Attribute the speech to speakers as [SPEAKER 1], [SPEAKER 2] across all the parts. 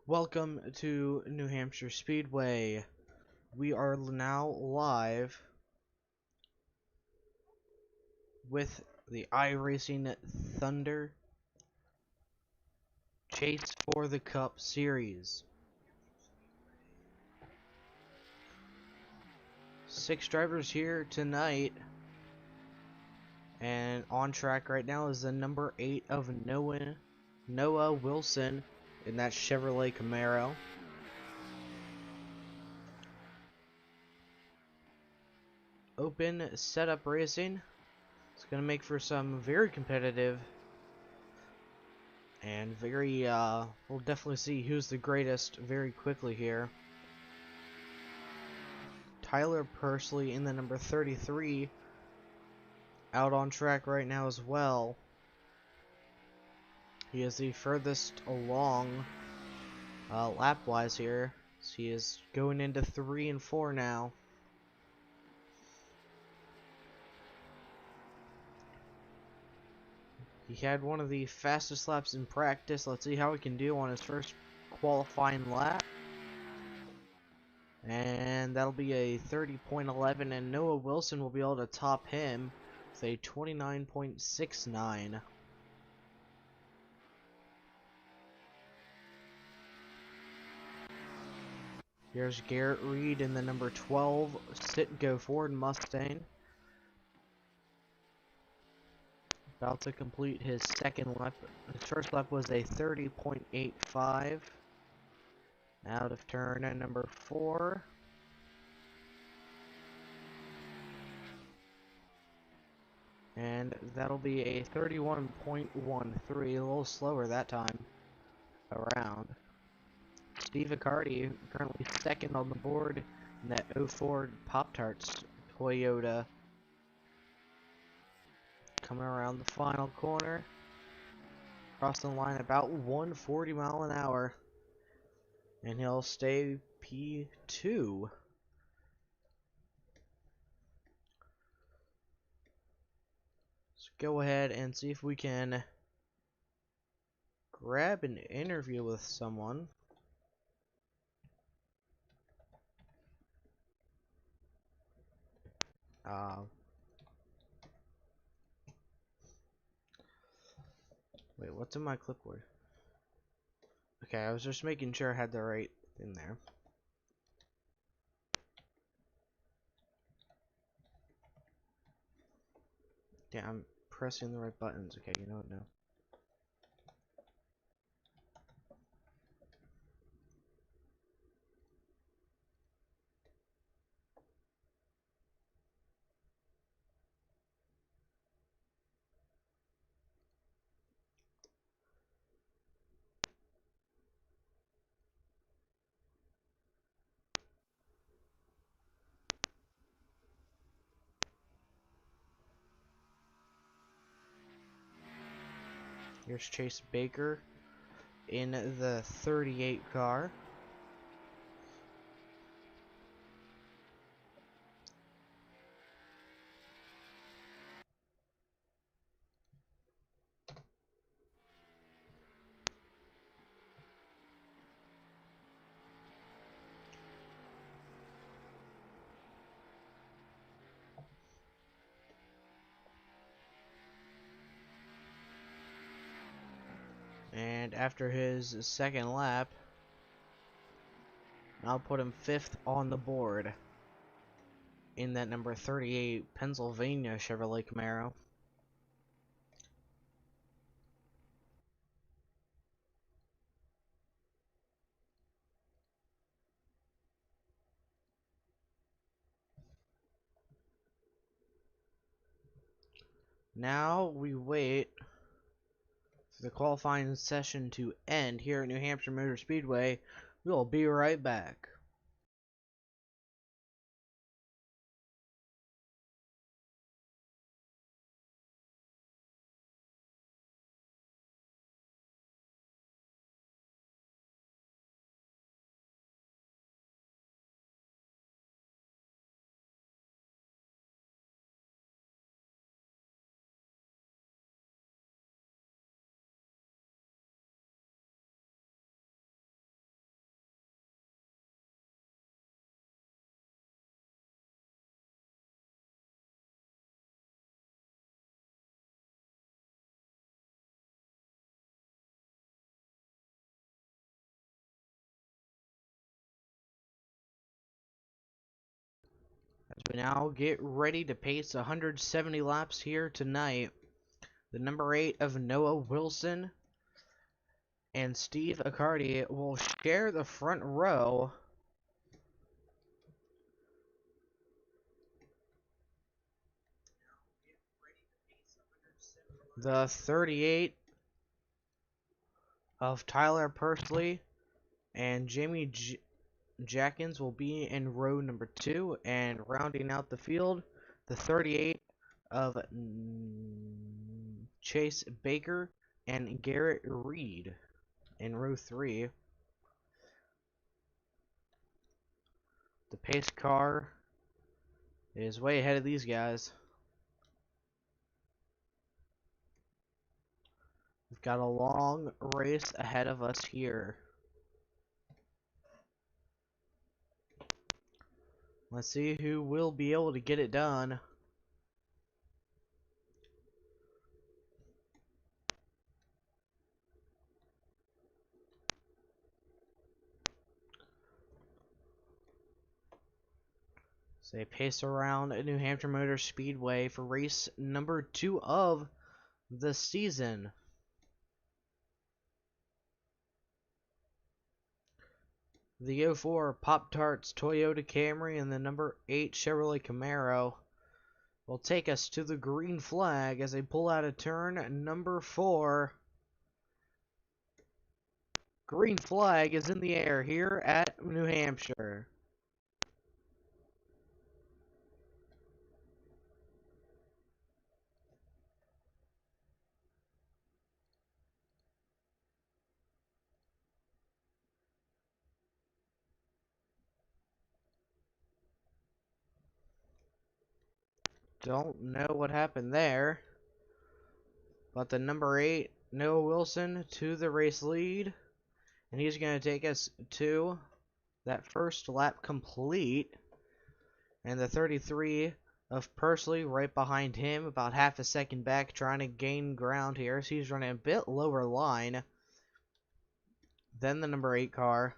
[SPEAKER 1] Welcome to New Hampshire Speedway. We are now live with the iRacing Thunder Chase for the Cup series. 6 drivers here tonight, and on track right now is the number 8 of Noah Wilson in that Chevrolet Camaro. Open setup racing. It's going to make for some very competitive and very, we'll definitely see who's the greatest very quickly here. Tyler Pursley in the number 33 out on track right now as well. He is the furthest along lap-wise here. So he is going into 3 and 4 now. He had one of the fastest laps in practice. Let's see how he can do on his first qualifying lap. And that'll be a 30.11, and Noah Wilson will be able to top him with a 29.69. Here's Garrett Reed in the number 12 Sit-Go Ford Mustang. About to complete his second lap. His first lap was a 30.85. Out of turn at number 4. And that'll be a 31.13, a little slower that time around. Steve Accardi currently second on the board in that 04 Pop-Tarts Toyota. Coming around the final corner. Crossing the line about 140 mile an hour. And he'll stay P2. Let's go ahead and see if we can grab an interview with someone. Wait, what's in my clipboard? Okay, I was just making sure I had the right thing there. Yeah, I'm pressing the right buttons. Okay, you know what now. Here's Chase Baker in the 38 car. And after his second lap, I'll put him 5th on the board in that number 38 Pennsylvania Chevrolet Camaro. Now we wait for the qualifying session to end here at New Hampshire Motor Speedway. We'll be right back. We now get ready to pace 170 laps here tonight. The number 8 of Noah Wilson and Steve Accardi will share the front row. The 38 of Tyler Pursley and Jamie Jackins will be in row number 2, and rounding out the field, the 38 of Chase Baker and Garrett Reed in row 3. The pace car is way ahead of these guys. We've got a long race ahead of us here. Let's see who will be able to get it done. So they pace around New Hampshire Motor Speedway for race number 2 of the season. The 04 Pop-Tarts Toyota Camry and the number 8 Chevrolet Camaro will take us to the green flag as they pull out of turn number 4. Green flag is in the air here at New Hampshire. Don't know what happened there, but the number 8 Noah Wilson to the race lead, and he's going to take us to that first lap complete, and the 33 of Pursley right behind him, about half a second back, trying to gain ground here. So he's running a bit lower line than the number 8 car.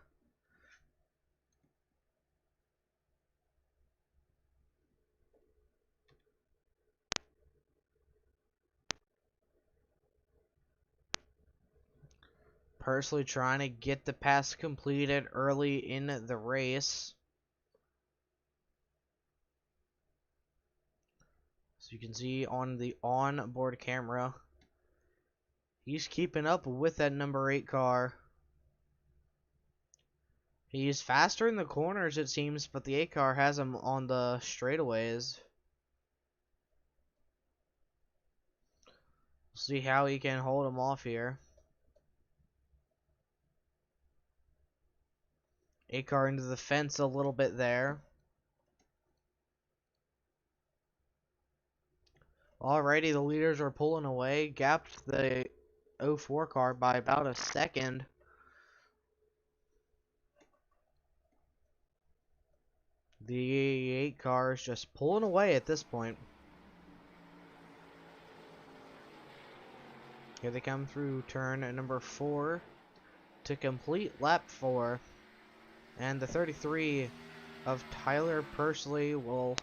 [SPEAKER 1] Pursley trying to get the pass completed early in the race. So you can see on the onboard camera, he's keeping up with that number 8 car. He's faster in the corners, it seems, but the 8 car has him on the straightaways. See how he can hold him off here. 8 car into the fence a little bit there. Alrighty, the leaders are pulling away. Gapped the 04 car by about a second. The 8 car is just pulling away at this point. Here they come through turn number 4 to complete lap 4. And the 33 of Tyler Pursley will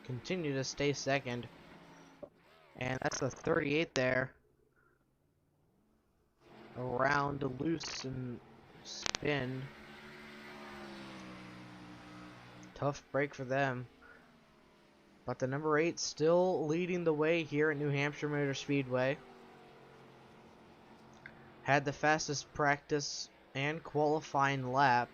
[SPEAKER 1] continue to stay second. And that's the 38 there. Around loose and spin. Tough break for them. But the number 8 still leading the way here at New Hampshire Motor Speedway. Had the fastest practice and qualifying lap.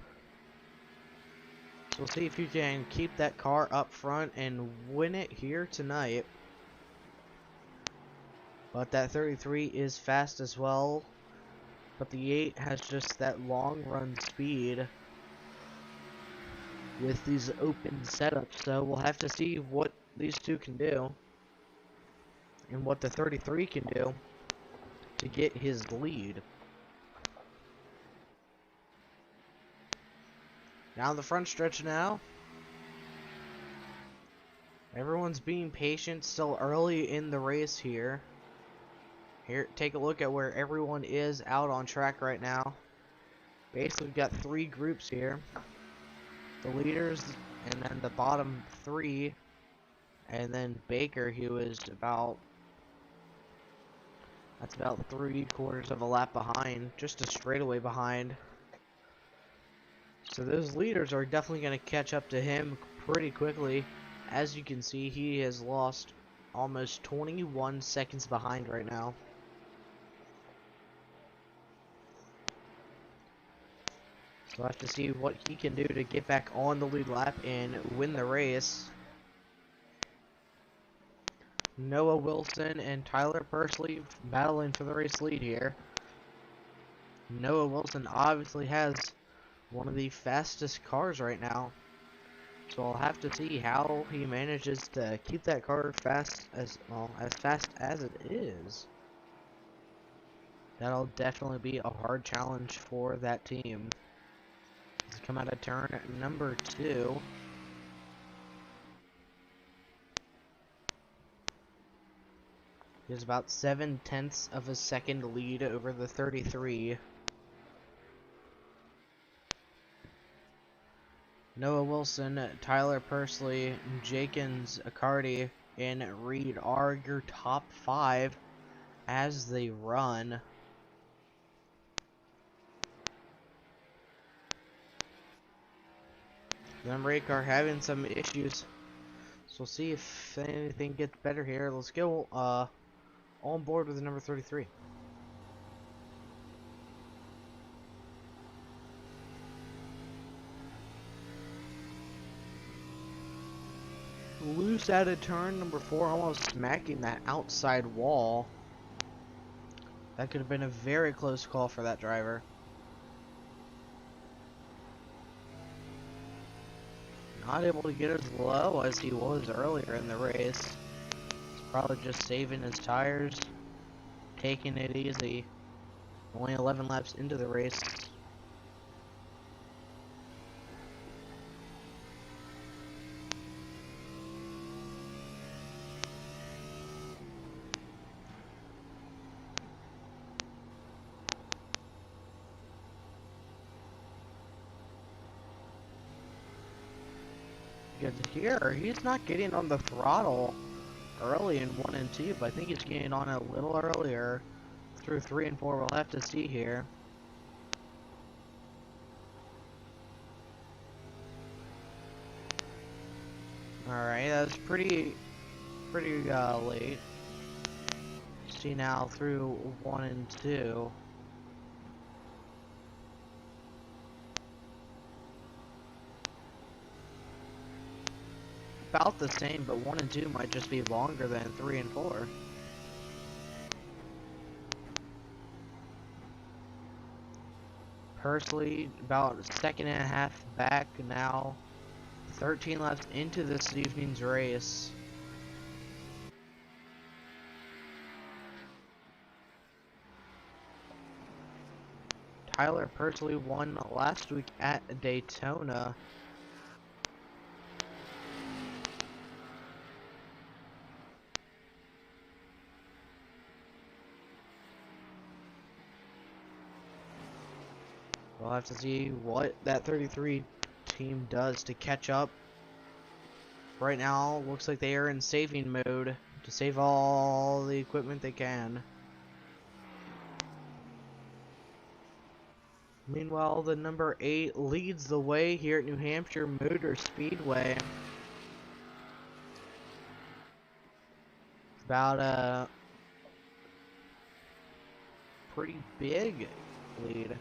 [SPEAKER 1] So we'll see if you can keep that car up front and win it here tonight. But that 33 is fast as well. But the 8 has just that long run speed with these open setups. So we'll have to see what these two can do. And what the 33 can do to get his lead. Down the front stretch now. Everyone's being patient, still early in the race here. Here, take a look at where everyone is out on track right now. Basically, we've got 3 groups here. The leaders, and then the bottom 3 And then Baker, who is that's about 3/4 of a lap behind, just a straightaway behind. So those leaders are definitely going to catch up to him pretty quickly. As you can see, he has lost almost 21 seconds behind right now. So we'll have to see what he can do to get back on the lead lap and win the race. Noah Wilson and Tyler Pursley battling for the race lead here. Noah Wilson obviously has one of the fastest cars right now. So I'll have to see how he manages to keep that car fast as fast as it is. That'll definitely be a hard challenge for that team. He's come out of turn number 2. He has about 7/10 of a second lead over the 33. Noah Wilson, Tyler Pursley, Jakins, Accardi, and Reed are your top 5 as they run. Them rate are having some issues, so we'll see if anything gets better here. Let's go on board with the number 33. Loose out of turn number 4, almost smacking that outside wall. That could have been a very close call for that driver. Not able to get as low as he was earlier in the race. He's probably just saving his tires, taking it easy. Only 11 laps into the race. Here, he's not getting on the throttle early in 1 and 2, but I think he's getting on a little earlier through 3 and 4. We'll have to see here. Alright, that's pretty late. See now through 1 and 2. About the same, but 1 and 2 might just be longer than 3 and 4. Pursley about a second and a half back now. 13 laps into this evening's race. Tyler Pursley won last week at Daytona. We'll have to see what that 33 team does to catch up. Right now, looks like they are in saving mode to save all the equipment they can. Meanwhile, the number 8 leads the way here at New Hampshire Motor Speedway. It's about a pretty big lead.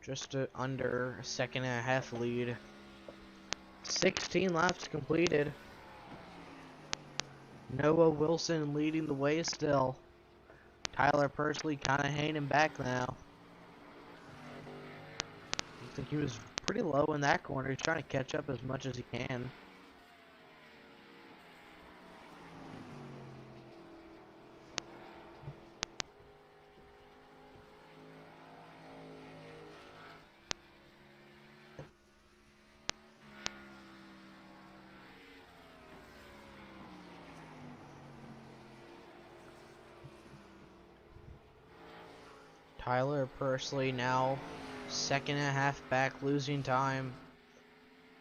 [SPEAKER 1] Just under a second and a half lead. 16 laps completed. Noah Wilson leading the way still. Tyler Pursley kind of hanging back now. I think he was pretty low in that corner. He's trying to catch up as much as he can. Tyler Pursley now Second and a half back, losing time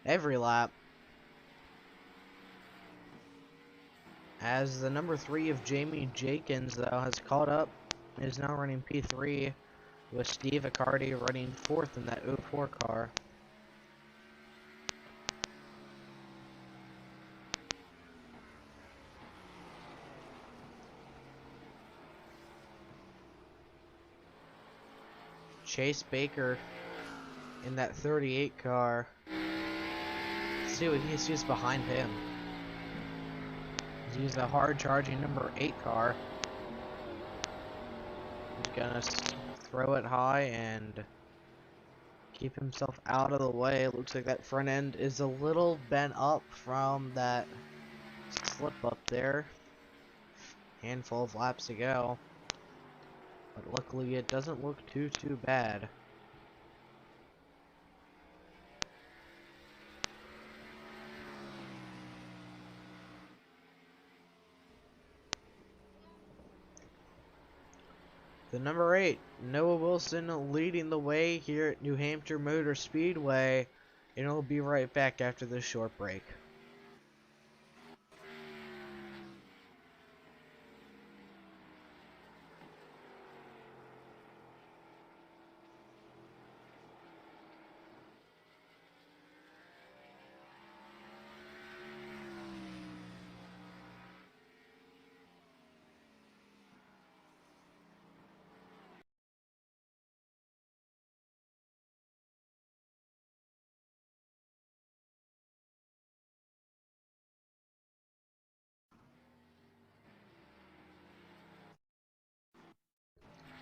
[SPEAKER 1] every lap. As the number 3 of Jamie Jenkins, though, has caught up, is now running P3 with Steve Accardi running 4th in that 04 car. Chase Baker in that 38 car. Let's see what he sees behind him. He's a hard charging number 8 car. He's gonna throw it high and keep himself out of the way. It looks like that front end is a little bent up from that slip up there. Handful of laps to go. But luckily it doesn't look too bad. The number 8, Noah Wilson, leading the way here at New Hampshire Motor Speedway, and we'll be right back after this short break.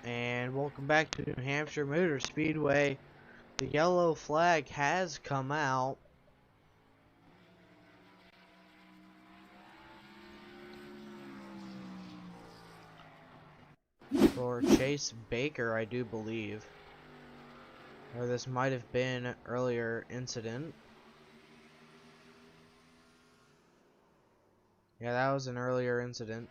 [SPEAKER 1] And welcome back to New Hampshire Motor Speedway. The yellow flag has come out. For Chase Baker, I do believe. Or this might have been an earlier incident. Yeah, that was an earlier incident.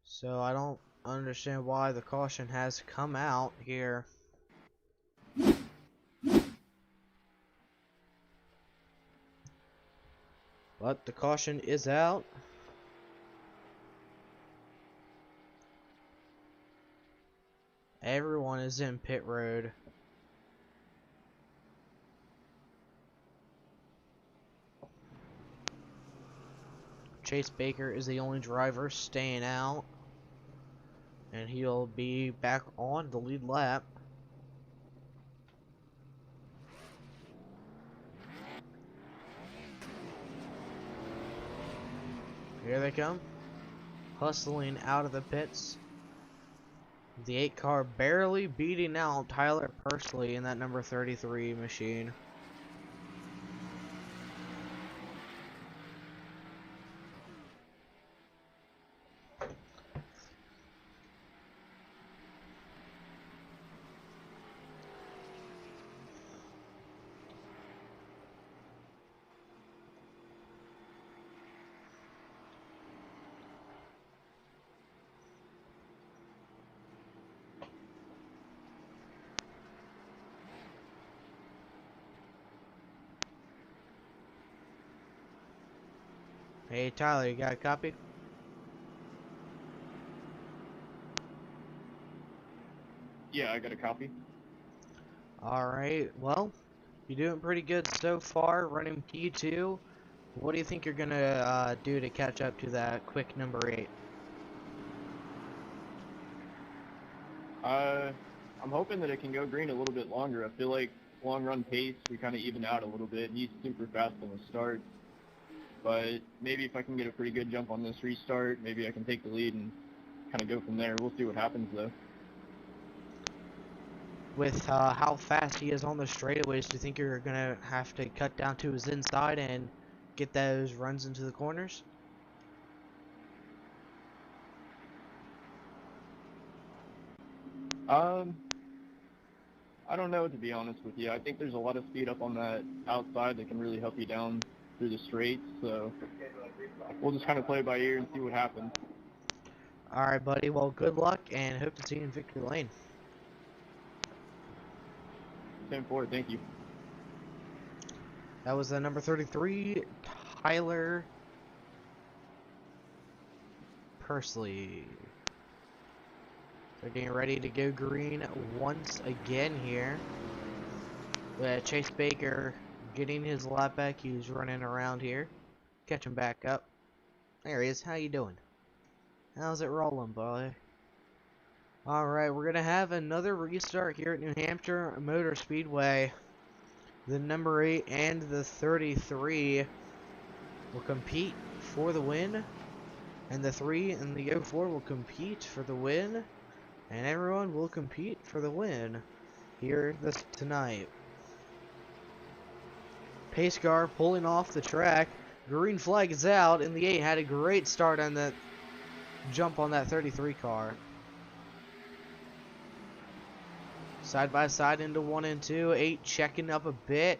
[SPEAKER 1] So I don't understand why the caution has come out here. But the caution is out. Everyone is in pit road. Chase Baker is the only driver staying out. And he'll be back on the lead lap. Here they come. Hustling out of the pits. The 8 car barely beating out Tyler Pursley in that number 33 machine. Hey Tyler, you got a copy?
[SPEAKER 2] Yeah, I got a copy.
[SPEAKER 1] Alright, well, you're doing pretty good so far, running P2. What do you think you're gonna do to catch up to that quick number 8?
[SPEAKER 2] I'm hoping that it can go green a little bit longer. I feel like long run pace, we kind of even out a little bit. He's super fast on the start. But maybe if I can get a pretty good jump on this restart, maybe I can take the lead and kind of go from there. We'll see what happens, though.
[SPEAKER 1] With how fast he is on the straightaways, do you think you're going to have to cut down to his inside and get those runs into the corners?
[SPEAKER 2] I don't know, to be honest with you. I think there's a lot of speed up on that outside that can really help you down through the straights, so we'll just kind of play by ear and see what happens.
[SPEAKER 1] Alright, buddy. Well, good luck and hope to see you in victory lane.
[SPEAKER 2] 10-4, thank you.
[SPEAKER 1] That was the number 33, Tyler Pursley. They're getting ready to go green once again here. Chase Baker getting his lap back. He's running around here. Catch him back up. There he is. How you doing? How's it rolling, boy? Alright, we're going to have another restart here at New Hampshire Motor Speedway. The number 8 and the 33 will compete for the win. And the 3 and the 04 will compete for the win. And everyone will compete for the win here tonight. Pace car pulling off the track. Green flag is out, and the 8 had a great start on that jump on that 33 car. Side by side into 1 and 2. 8 checking up a bit.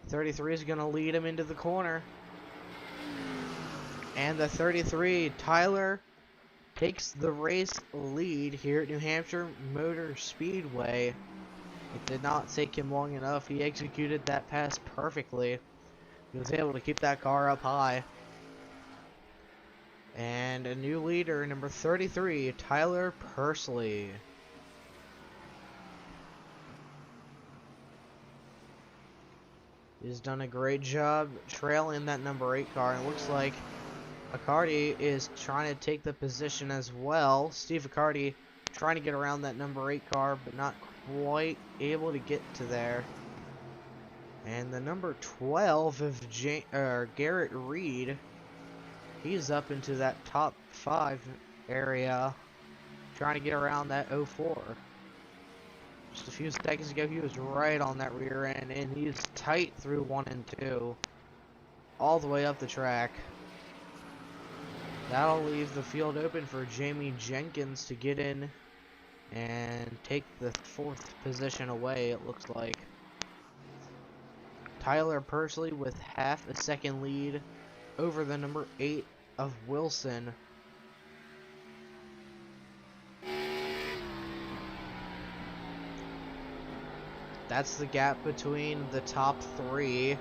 [SPEAKER 1] 33 is going to lead him into the corner. And the 33, Tyler, takes the race lead here at New Hampshire Motor Speedway. It did not take him long enough. He executed that pass perfectly. He was able to keep that car up high. And a new leader, number 33, Tyler Pursley. He's done a great job trailing that number 8 car. And it looks like Accardi is trying to take the position as well. Steve Accardi trying to get around that number 8 car, but not quite able to get to there. And the number 12 of Garrett Reed, he's up into that top 5 area, trying to get around that 04. Just a few seconds ago, he was right on that rear end, and he's tight through 1 and 2, all the way up the track. That'll leave the field open for Jamie Jenkins to get in and take the 4th position away, it looks like. Tyler Pursley with half a second lead over the number 8 of Wilson. That's the gap between the top 3.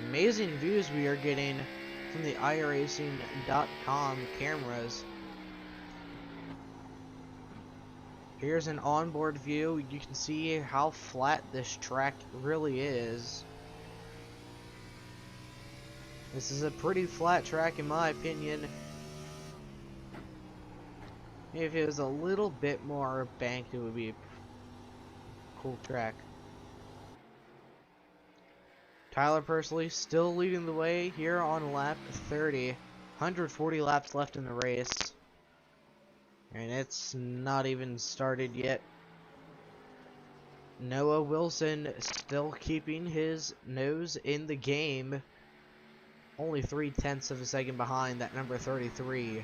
[SPEAKER 1] Amazing views we are getting from the iRacing.com cameras. Here's an onboard view. You can see how flat this track really is. This is a pretty flat track in my opinion. If it was a little bit more banked, it would be a cool track. Tyler Pursley still leading the way here on lap 30. 140 laps left in the race. And it's not even started yet. Noah Wilson still keeping his nose in the game. Only 0.3 of a second behind that number 33.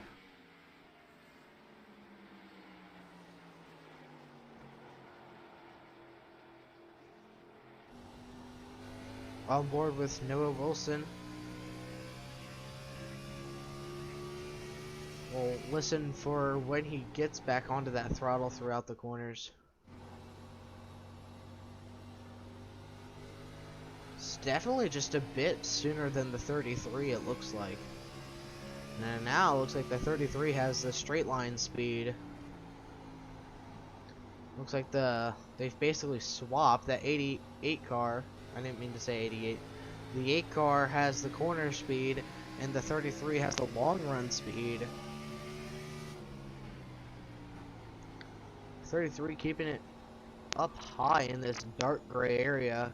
[SPEAKER 1] On board with Noah Wilson. We'll listen for when he gets back onto that throttle throughout the corners. It's definitely just a bit sooner than the 33, it looks like. And now it looks like the 33 has the straight line speed. Looks like they've basically swapped that 88 car. I didn't mean to say 88. The 8 car has the corner speed, and the 33 has the long run speed. 33 keeping it up high in this dark gray area.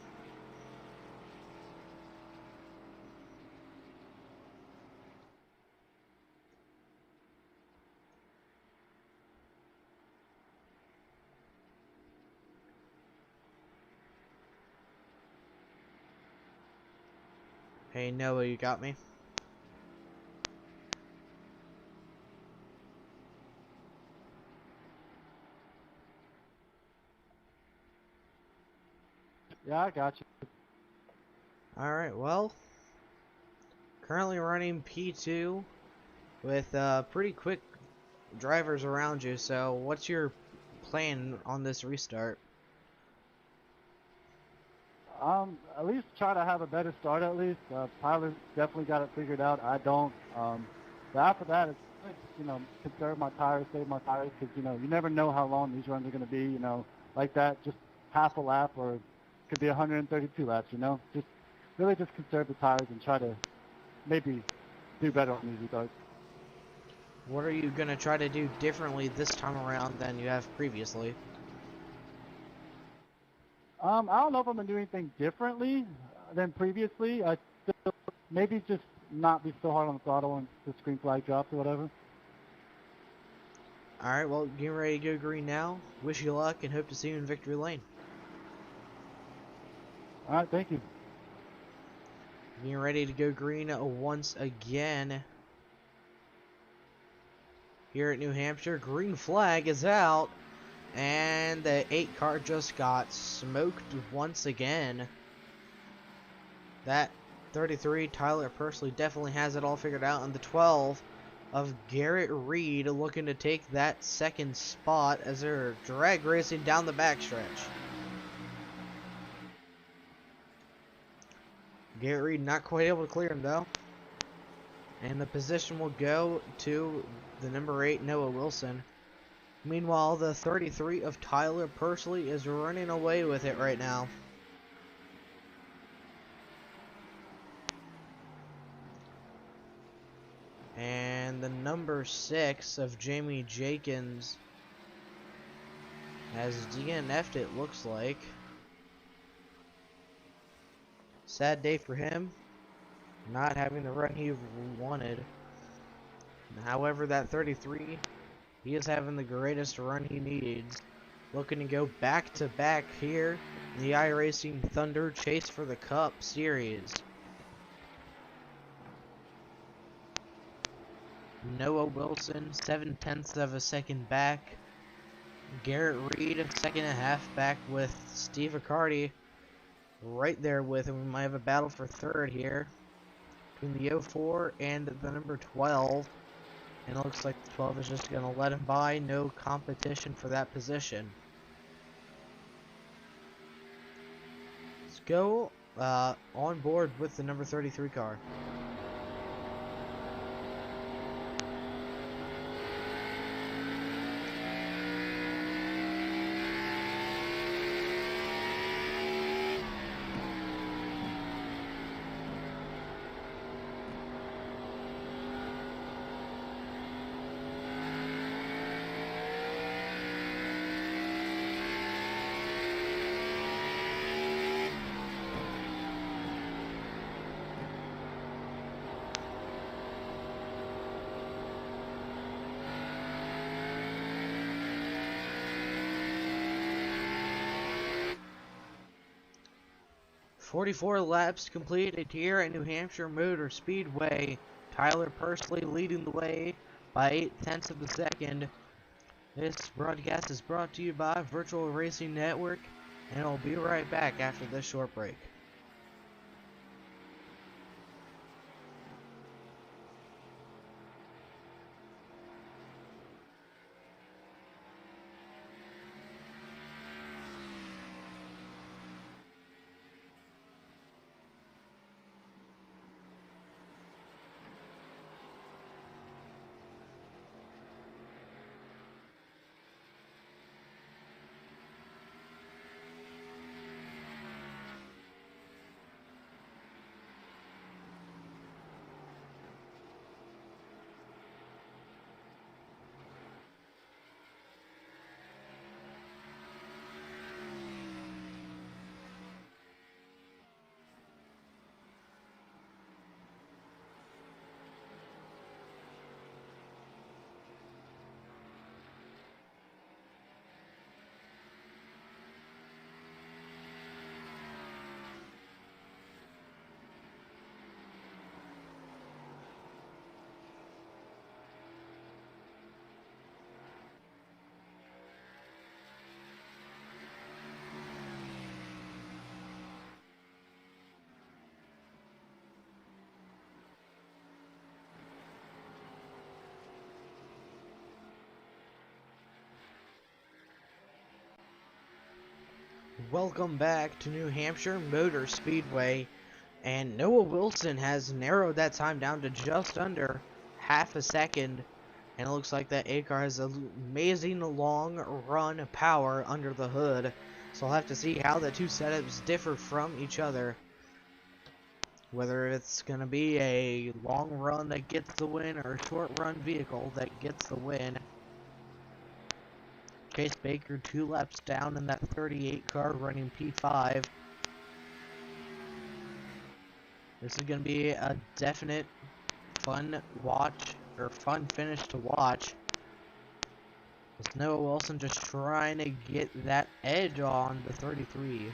[SPEAKER 1] Hey Noah, you got me?
[SPEAKER 3] Yeah, I got you.
[SPEAKER 1] Alright, well, currently running P2 with pretty quick drivers around you, so what's your plan on this restart?
[SPEAKER 3] At least try to have a better start at least. Tyler's definitely got it figured out. I don't. But after that, it's conserve my tires, save my tires, because you never know how long these runs are going to be. Like that, just half a lap, or it could be 132 laps. Just really just conserve the tires and try to maybe do better on these restarts.
[SPEAKER 1] What are you gonna try to do differently this time around than you have previously?
[SPEAKER 3] I don't know if I'm gonna do anything differently than previously. I still maybe just not be so hard on the throttle when the screen flag drops or whatever.
[SPEAKER 1] Alright, well, getting ready to go green now. Wish you luck and hope to see you in victory lane.
[SPEAKER 3] All right, thank you.
[SPEAKER 1] Getting ready to go green once again. Here at New Hampshire, green flag is out. And the 8 car just got smoked once again. That 33, Tyler Pursley, definitely has it all figured out. And the 12 of Garrett Reed looking to take that second spot as they're drag racing down the backstretch. Garrett Reed not quite able to clear him though. And the position will go to the number 8, Noah Wilson. Meanwhile, the 33 of Tyler Pursley is running away with it right now. And the number 6 of Jamie Jenkins has DNF'd, it looks like. Sad day for him, not having the run he wanted. However, that 33, he is having the greatest run he needs. Looking to go back-to-back here in the iRacing Thunder Chase for the Cup Series. Noah Wilson, 7/10 of a second back. Garrett Reed, second and a half back with Steve Accardi right there with him. We might have a battle for third here between the 04 and the number 12. And it looks like the 12 is just going to let him by. No competition for that position. Let's go on board with the number 33 car. "44 laps completed here at New Hampshire Motor Speedway. Tyler Pursley leading the way by 8/10 of a second. This broadcast is brought to you by Virtual Racing Network, and I'll be right back after this short break. Welcome back to New Hampshire Motor Speedway, and Noah Wilson has narrowed that time down to just under half a second, and it looks like that A car has amazing long run power under the hood, so I'll have to see how the two setups differ from each other, whether it's going to be a long run that gets the win or a short run vehicle that gets the win. Chase Baker 2 laps down in that 38 car running P5. This is going to be a definite fun watch, or fun finish to watch. With Noah Wilson just trying to get that edge on the 33.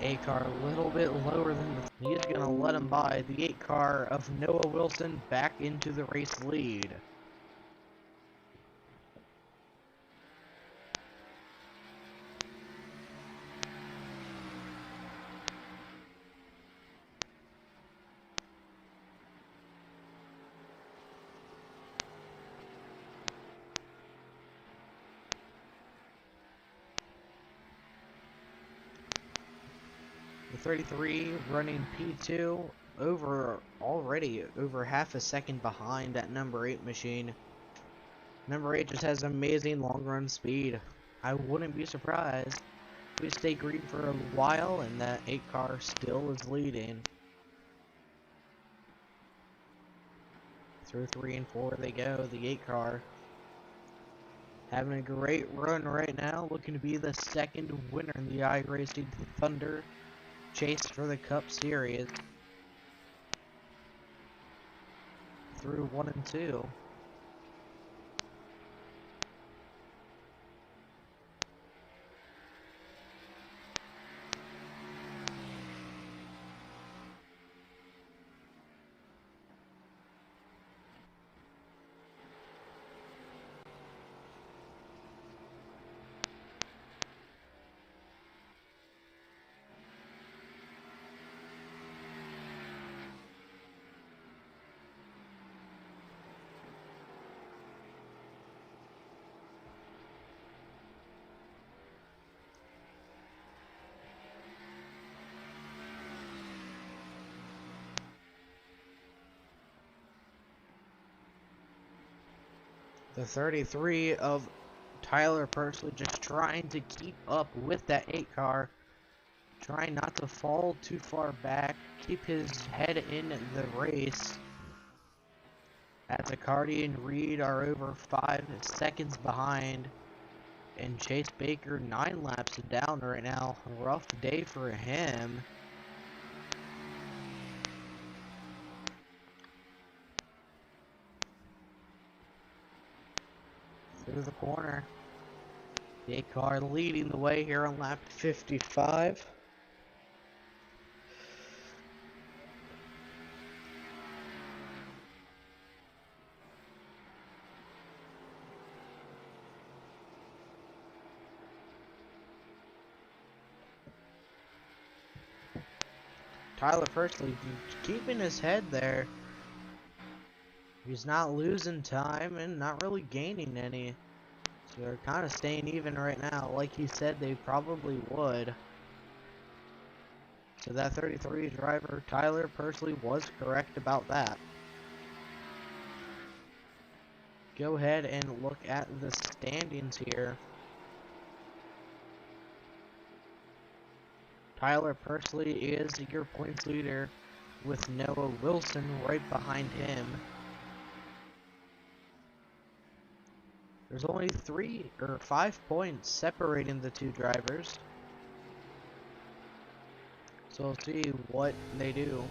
[SPEAKER 1] A car a little bit lower than the... He's going to let him by the 8 car of Noah Wilson back into the race lead. The 33 running P2 already over half a second behind that number 8 machine. Number 8 just has amazing long run speed. I wouldn't be surprised if we stay green for a while and that 8 car still is leading. Through 3 and 4 they go, the 8 car. Having a great run right now, looking to be the second winner in the iRacing Thunder chase for the Cup Series. Through 1 and 2. The 33 of Tyler Pursley just trying to keep up with that 8 car. Trying not to fall too far back. Keep his head in the race. As Accardi and Reed are over 5 seconds behind. And Chase Baker 9 laps down right now. A rough day for him. Through the corner. The 8 car leading the way here on lap 55. Tyler Pursley keeping his head there. He's not losing time and not really gaining any. So they're kind of staying even right now, like he said they probably would. So that 33 driver, Tyler Pursley, was correct about that. Go ahead and look at the standings here. Tyler Pursley is your points leader with Noah Wilson right behind him. There's only 3 or 5 points separating the two drivers. So we'll see what they do.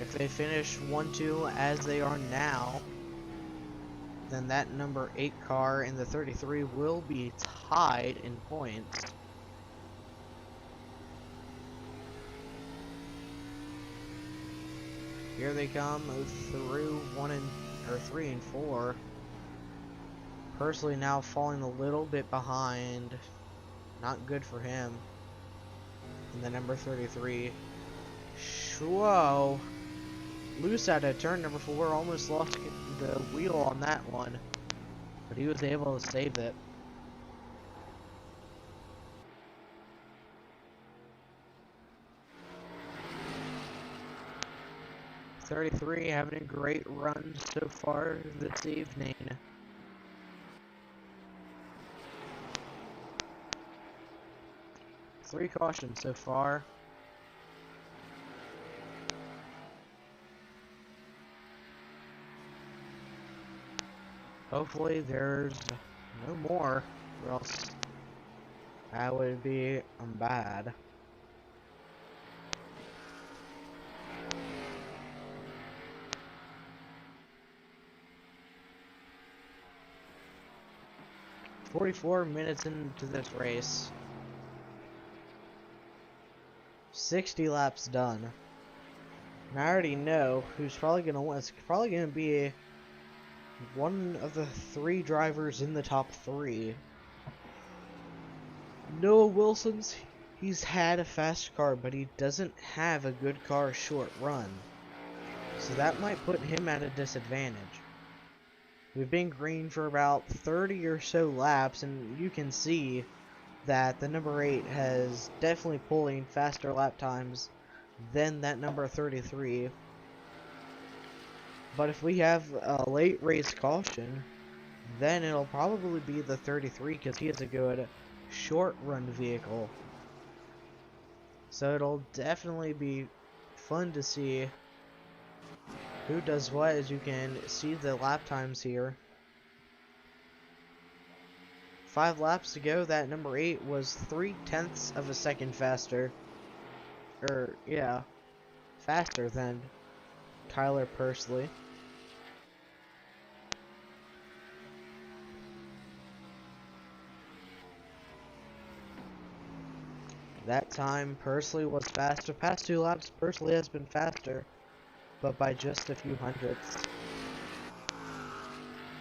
[SPEAKER 1] If they finish 1-2 as they are now, then that number 8 car and the 33 will be tied in points. Here they come through 3 and 4. Pursley now falling a little bit behind. Not good for him. And the number 33. Whoa. loose out of turn number 4, almost lost the wheel on that one, but he was able to save it. .33 having a great run so far this evening. Three cautions so far. Hopefully there's no more, or else that would be bad. .44 minutes into this race. 60 laps done. And I already know who's probably going to win. It's probably going to be one of the 3 drivers in the top 3. Noah Wilson's, he's had a fast car, but he doesn't have a good car short run. So that might put him at a disadvantage. We've been green for about 30 or so laps, and you can see that the number 8 has definitely pulling faster lap times than that number 33. But if we have a late race caution, then it'll probably be the 33 because he has a good short run vehicle. So it'll definitely be fun to see who does what, as you can see the lap times here. 5 laps to go, that number 8 was 3/10 of a second faster. Faster than Tyler Pursley. That time, Pursley was faster. Past 2 laps, Pursley has been faster, but by just a few hundredths.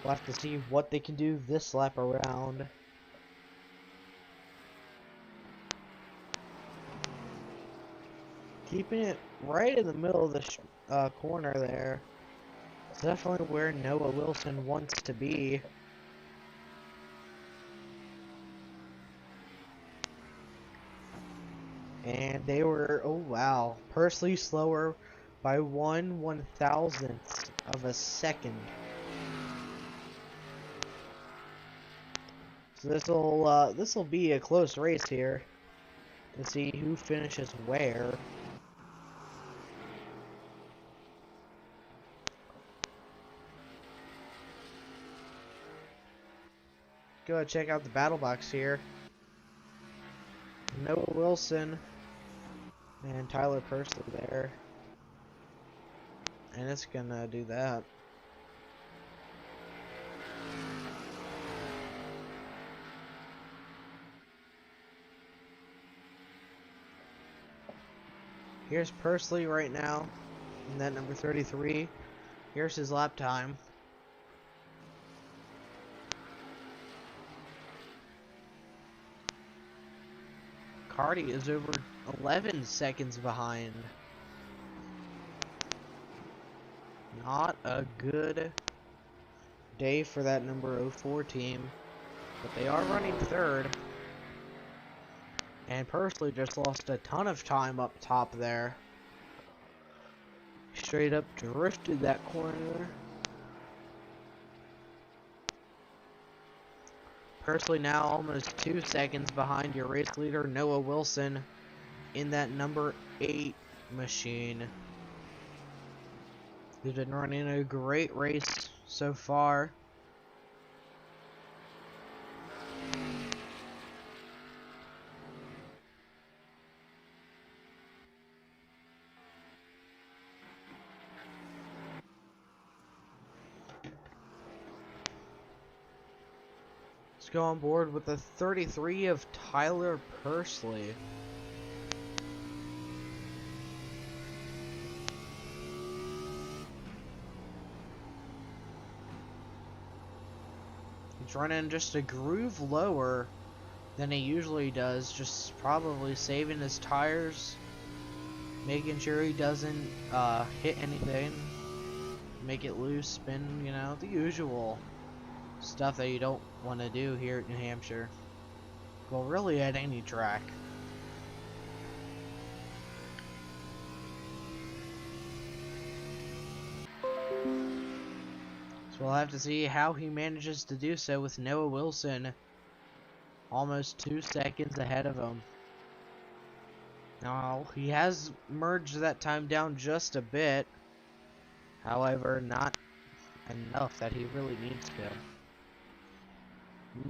[SPEAKER 1] We'll have to see what they can do this lap around. Keeping it right in the middle of the corner there. It's definitely where Noah Wilson wants to be. And they were, oh wow, Pursley slower by 1/1000th of a second. So this'll be a close race here to see who finishes where. Go ahead and check out the battle box here. Noah Wilson and Tyler Pursley there. And it's gonna do that. Here's Pursley right now in that number 33. Here's his lap time. Cardi is over 11 seconds behind. Not a good day for that number 04 team, but they are running third. And Pursley just lost a ton of time up top there. Straight up drifted that corner. Pursley now almost 2 seconds behind your race leader, Noah Wilson, in that number 8 machine. He's been running a great race so far. Let's go on board with the 33 of Tyler Pursley. He's running just a groove lower than he usually does, just probably saving his tires making sure he doesn't hit anything, make it loose, spin, you know, the usual stuff that you don't want to do here at New Hampshire. Well, really at any track. So we'll have to see how he manages to do so with Noah Wilson almost 2 seconds ahead of him. Now, he has merged that time down just a bit. However, not enough that he really needs to.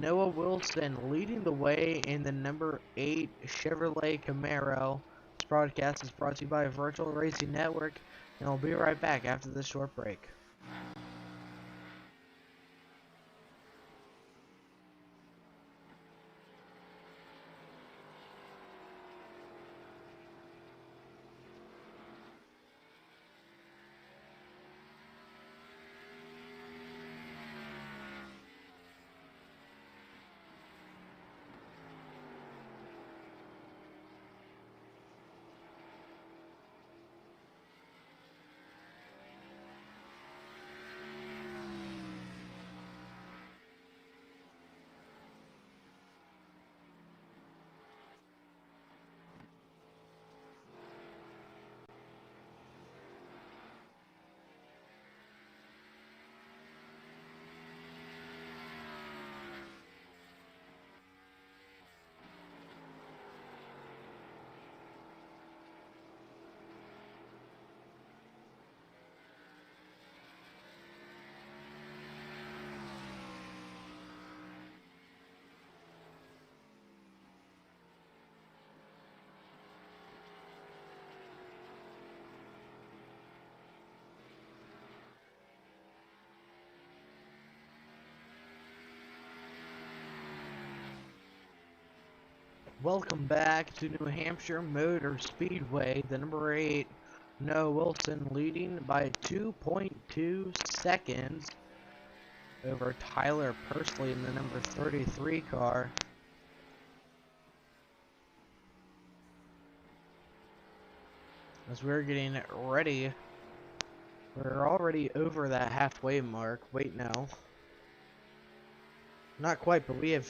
[SPEAKER 1] Noah Wilson leading the way in the number 8 Chevrolet Camaro. This broadcast is brought to you by Virtual Racing Network, and we'll be right back after this short break. Welcome back to New Hampshire Motor Speedway. The number 8, Noah Wilson, leading by 2.2 seconds over Tyler Pursley in the number 33 car. As we're getting ready, we're already over that halfway mark. Wait, no. Not quite, but we have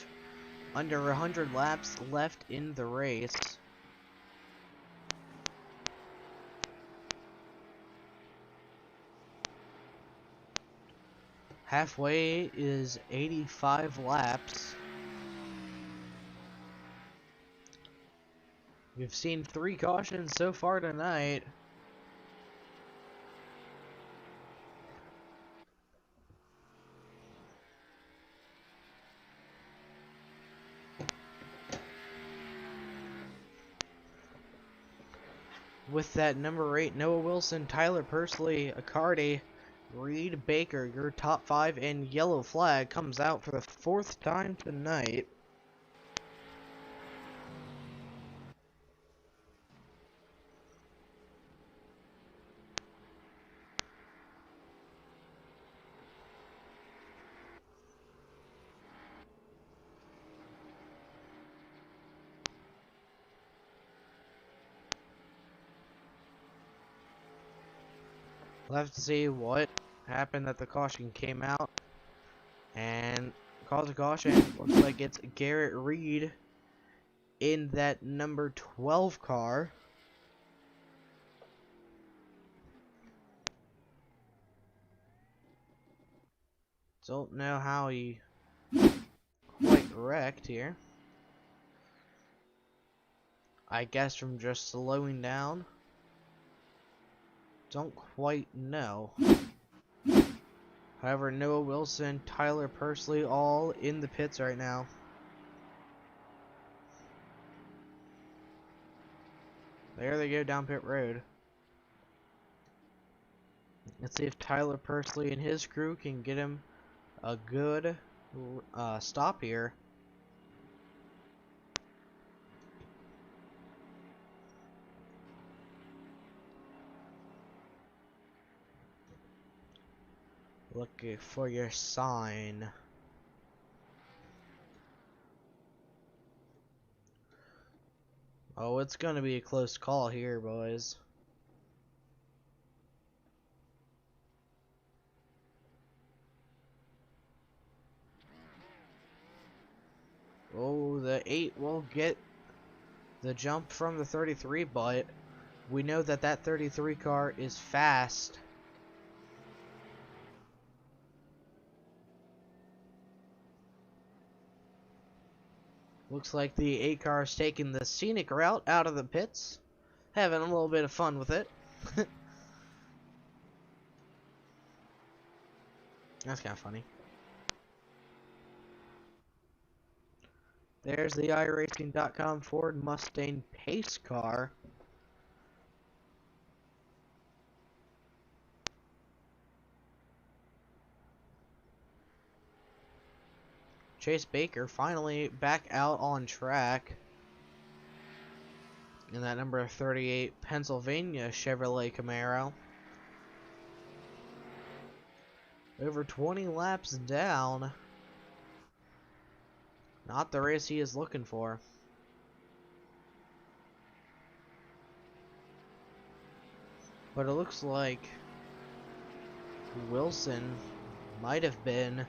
[SPEAKER 1] under 100 laps left in the race. Halfway is 85 laps. We've seen 3 cautions so far tonight. With that number 8, Noah Wilson, Tyler Pursley, Accardi, Reed Baker, your top 5, and yellow flag comes out for the 4th time tonight. We'll have to see what happened that the caution came out and caused a caution. Looks like it's Garrett Reed in that number 12 car. Don't know how he quite wrecked here. I guess from just slowing down. Don't quite know. However, Noah Wilson, Tyler Pursley, all in the pits right now. There they go down pit road. Let's see if Tyler Pursley and his crew can get him a good stop here. Looking for your sign. Oh, it's gonna be a close call here, boys. Oh, the 8 will get the jump from the 33, but we know that that 33 car is fast. Looks like the 8 car is taking the scenic route out of the pits. Having a little bit of fun with it. That's kind of funny. There's the iRacing.com Ford Mustang pace car. Chase Baker finally back out on track in that number 38 Pennsylvania Chevrolet Camaro. Over 20 laps down. Not the race he is looking for. But it looks like Wilson might have been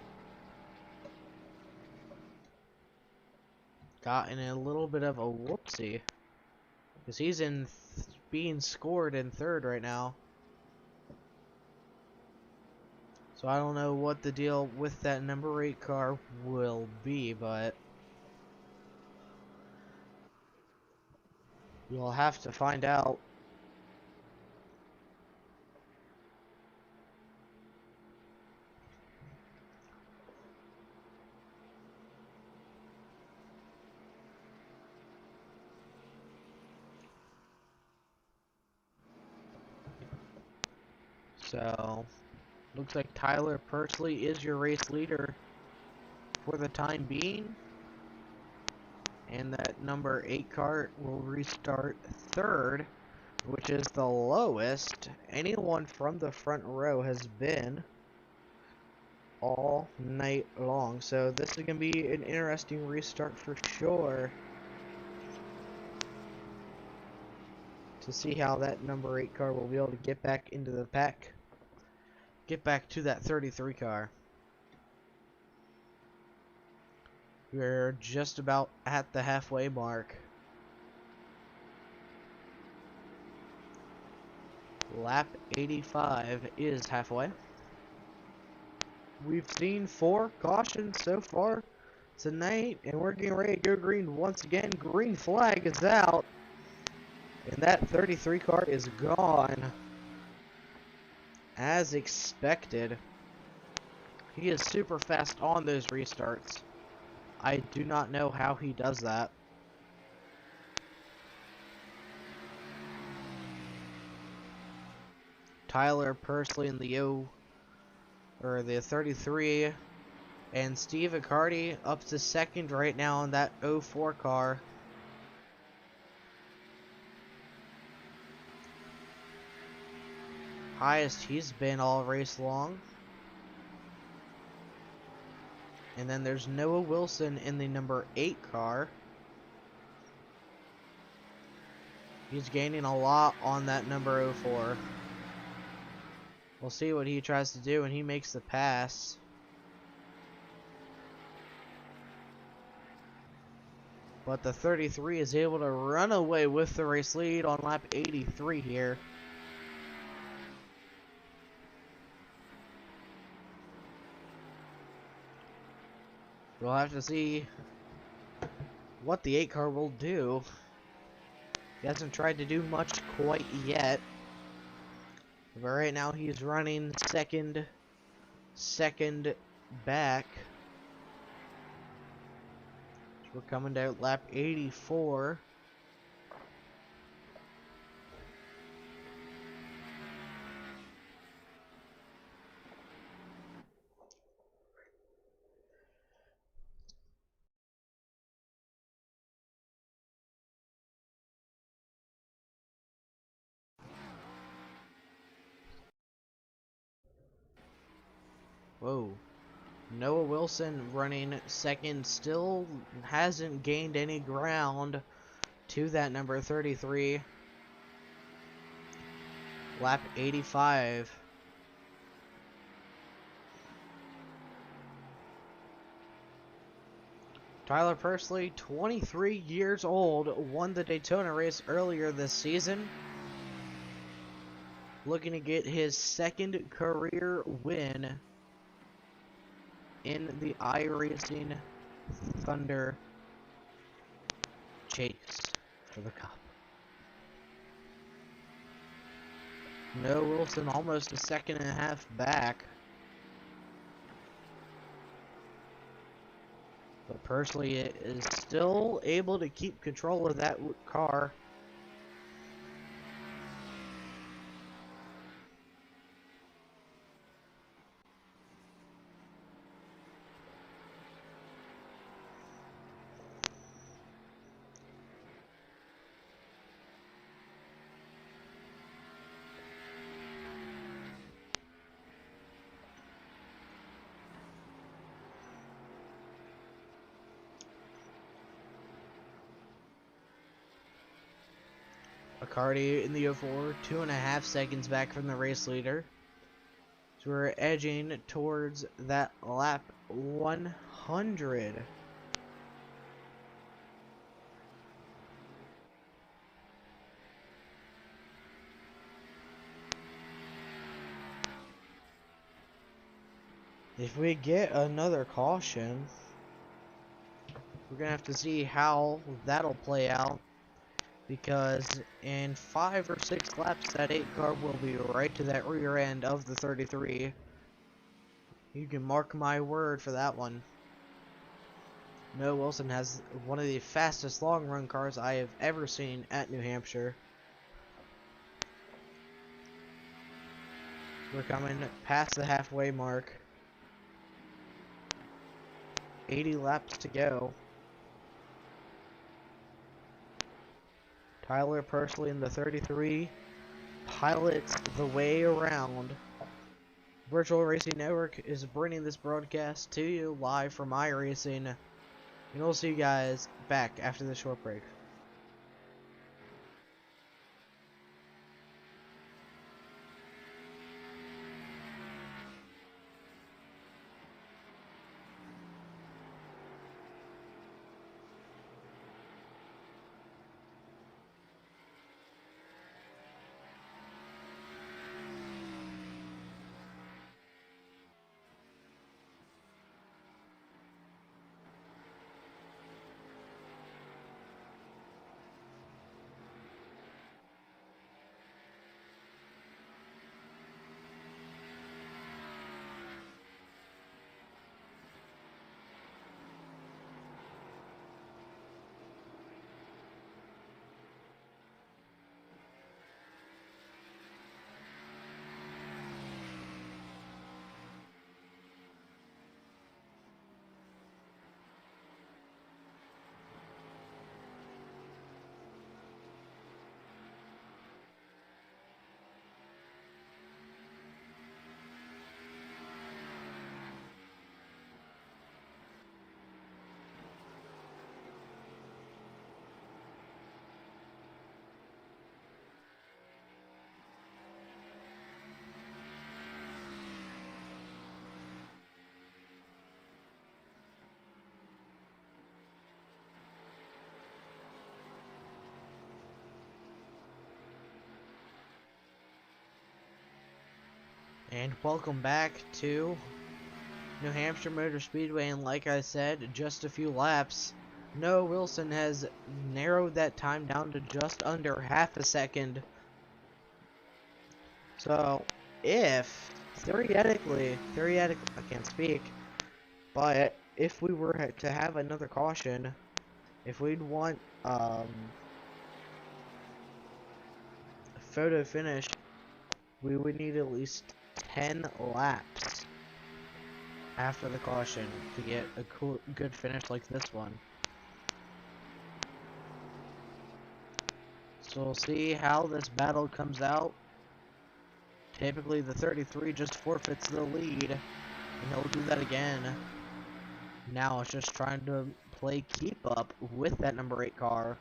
[SPEAKER 1] gotten a little bit of a whoopsie. Because he's being scored in third right now. So I don't know what the deal with that number 8 car will be, but you'll have to find out. So, looks like Tyler Pursley is your race leader for the time being. And that number 8 car will restart third, which is the lowest anyone from the front row has been all night long. So this is going to be an interesting restart for sure. To see how that number 8 car will be able to get back into the pack. Get back to that 33 car. We're just about at the halfway mark. Lap 85 is halfway. We've seen 4 cautions so far tonight, and we're getting ready to go green once again. Green flag is out, and that 33 car is gone. As expected. He is super fast on those restarts. I do not know how he does that. Tyler Pursley in the the 33, and Steve Accardi up to second right now in that 04 car. Highest he's been all race long. And then there's Noah Wilson in the number 8 car. He's gaining a lot on that number 04. We'll see what he tries to do, and he makes the pass. But the 33 is able to run away with the race lead on lap 83 here. We'll have to see what the 8 car will do. He hasn't tried to do much quite yet. But right now he's running second back. So we're coming to lap 84. Whoa. Noah Wilson running second, still hasn't gained any ground to that number 33. Lap 85. Tyler Pursley, 23 years old, won the Daytona race earlier this season. Looking to get his second career win in the iRacing Thunder chase for the Cup. Noah Wilson almost a second and a half back. But Pursley is still able to keep control of that car. McCarty in the 04, 2.5 seconds back from the race leader. So we're edging towards that lap 100. If we get another caution, we're going to have to see how that'll play out. Because in 5 or 6 laps, that 8 car will be right to that rear end of the 33. You can mark my word for that one. Noah Wilson has one of the fastest long run cars I have ever seen at New Hampshire. We're coming past the halfway mark. 80 laps to go. Tyler Pursley in the 33 pilots the way around. Virtual Racing Network is bringing this broadcast to you live from iRacing. And we'll see you guys back after this short break. And welcome back to New Hampshire Motor Speedway, and like I said, just a few laps. Noah Wilson has narrowed that time down to just under half a second. So, if, theoretically, I can't speak, but if we were to have another caution, if we'd want a photo finish, we would need at least 10 laps after the caution to get a good finish like this one. So we'll see how this battle comes out. Typically the 33 just forfeits the lead, and he'll do that again. Now it's just trying to play keep up with that number 8 car.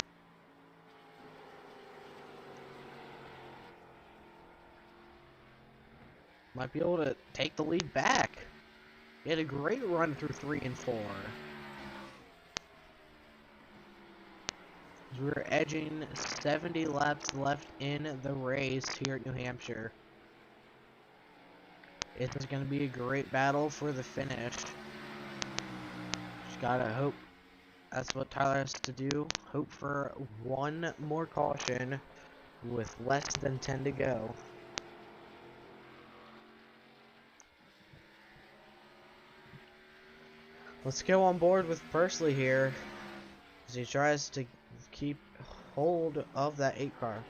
[SPEAKER 1] Might be able to take the lead back. He had a great run through 3 and 4. We're edging 70 laps left in the race here at New Hampshire. It's going to be a great battle for the finish. Just gotta hope that's what Tyler has to do. Hope for one more caution with less than 10 to go. Let's go on board with Pursley here as he tries to keep hold of that 8 car.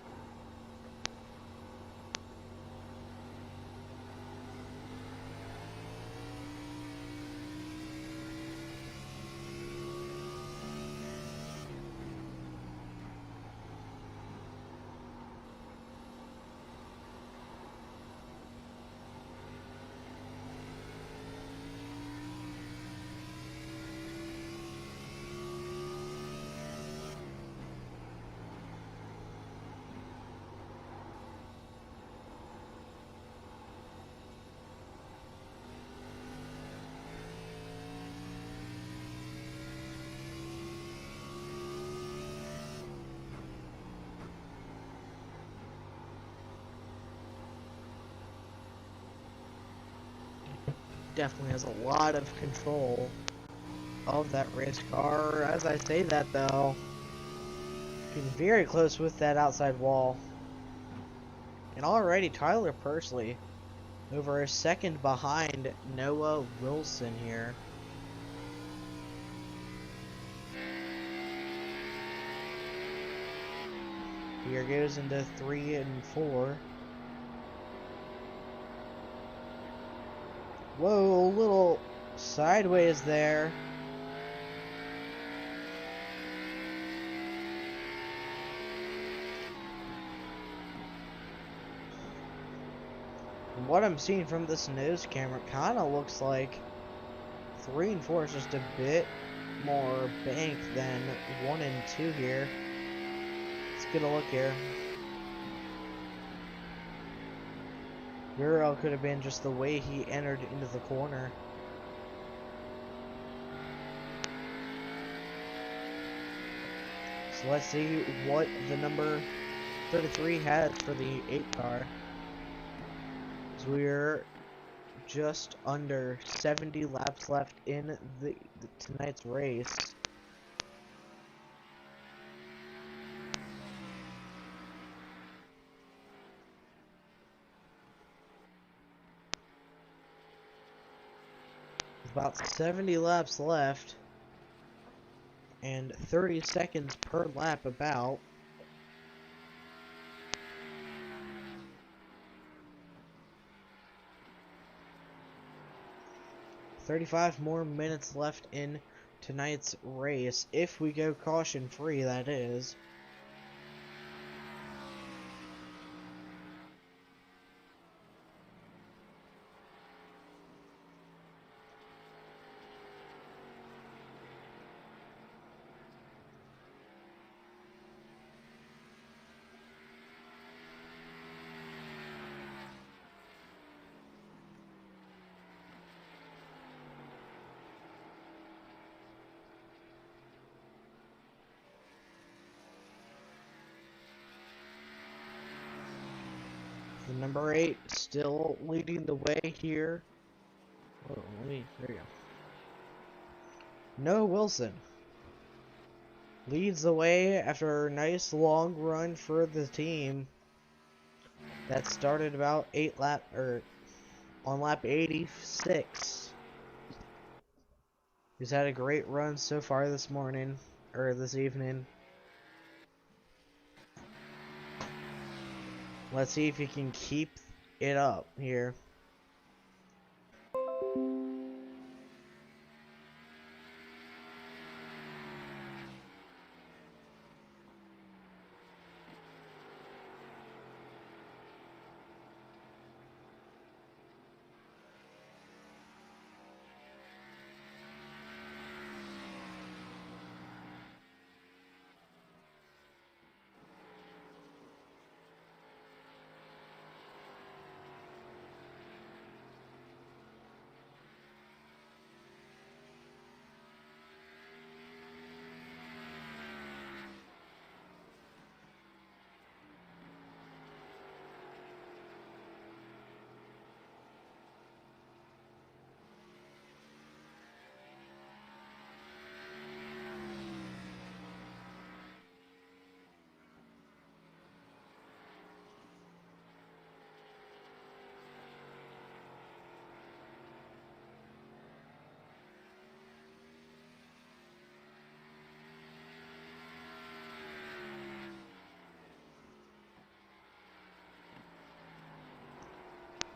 [SPEAKER 1] Definitely has a lot of control of that race car. As I say that though, getting very close with that outside wall. And already Tyler Pursley over a second behind Noah Wilson here. Here goes into 3 and 4. Whoa, a little sideways there. From what I'm seeing from this nose camera, it kind of looks like 3 and 4 is just a bit more banked than 1 and 2 here. Let's get a look here. Very well could have been just the way he entered into the corner. So let's see what the number 33 has for the 8 car. So we're just under 70 laps left in tonight's race. About 70 laps left and 30 seconds per lap about. $35 more minutes left in tonight's race, if we go caution free, that is. The number 8 still leading the way here. Oh, there you go. Noah Wilson leads the way after a nice long run for the team that started about on lap 86. He's had a great run so far this morning, or this evening. Let's see if he can keep it up here.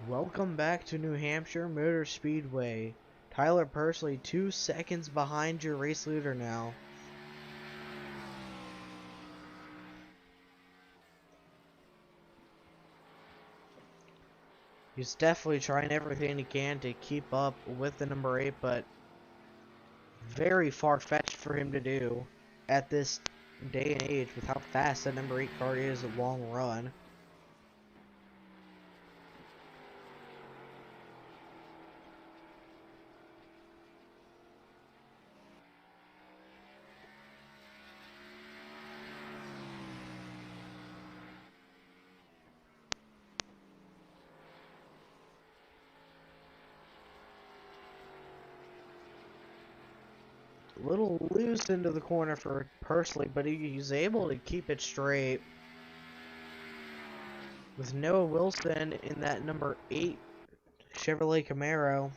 [SPEAKER 1] Welcome back to New Hampshire Motor Speedway. Tyler Pursley 2 seconds behind your race leader now. He's definitely trying everything he can to keep up with the number 8, but very far-fetched for him to do at this day and age with how fast that number 8 car is a long run. A little loose into the corner for Pursley, but he's able to keep it straight. With Noah Wilson in that number 8 Chevrolet Camaro,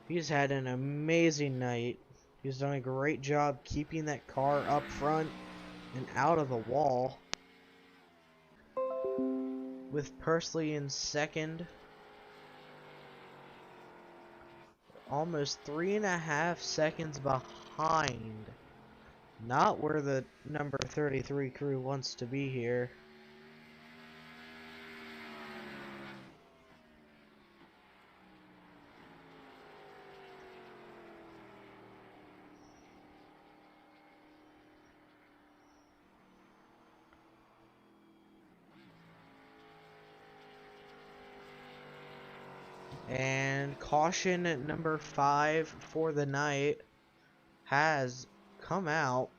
[SPEAKER 1] he's had an amazing night. He's done a great job keeping that car up front and out of the wall. With Pursley in second. Almost 3.5 seconds behind. Not where the number 33 crew wants to be here. And caution at number 5 for the night has come out.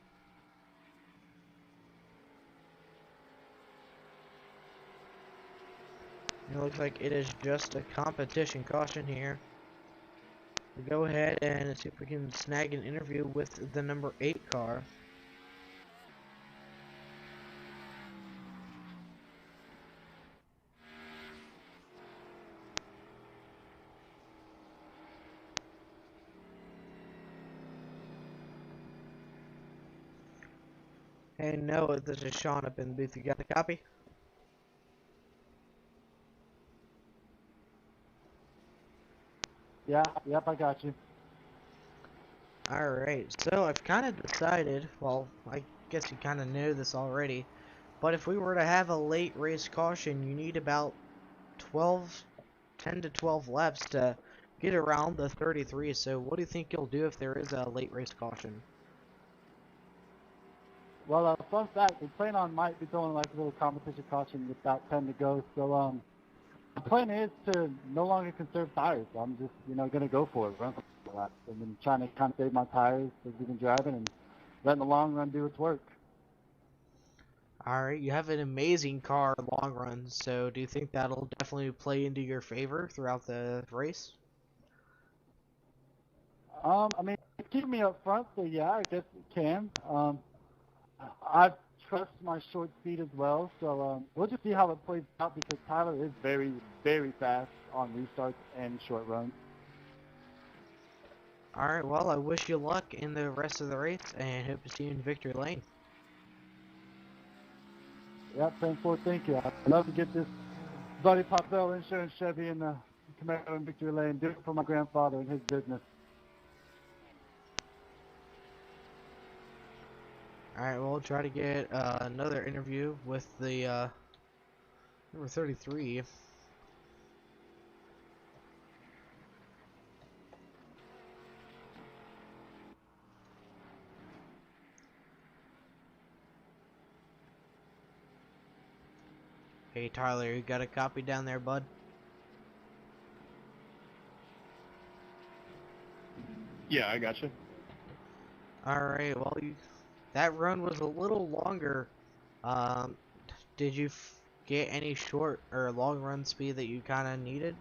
[SPEAKER 1] It looks like it is just a competition caution here. We'll go ahead and see if we can snag an interview with the number 8 car. Hey Noah, this is Sean up in the booth. You got the copy?
[SPEAKER 3] Yeah, yep, I got you.
[SPEAKER 1] Alright, so I've kind of decided, well, I guess you kind of know this already, but if we were to have a late race caution, you need about 10 to 12 laps to get around the 33, so what do you think you'll do if there is a late race caution?
[SPEAKER 3] Well, fun fact, we plan on might be doing like a little competition caution with about 10 to go. So, the plan is to no longer conserve tires. So I'm just, going to go for it, run for laps. I've been trying to kind of save my tires as we've been driving and letting the long run do its work.
[SPEAKER 1] Alright, you have an amazing car long run, so do you think that'll definitely play into your favor throughout the race?
[SPEAKER 3] I mean, it's keeping me up front, so yeah, I guess it can. I trust my short speed as well, so we'll just see how it plays out because Tyler is very, very fast on restarts and short runs.
[SPEAKER 1] Alright, well, I wish you luck in the rest of the race and hope to see you in victory lane.
[SPEAKER 3] Yep, thank you. I'd love to get this Buddy Popel Insurance Chevy in the Camaro in victory lane, do it for my grandfather and his business.
[SPEAKER 1] Alright, we'll try to get another interview with the number 33. Hey Tyler, you got a copy down there, bud?
[SPEAKER 2] Yeah, I gotcha.
[SPEAKER 1] Alright, well, that run was a little longer. Did you get any short or long run speed that you kind of needed?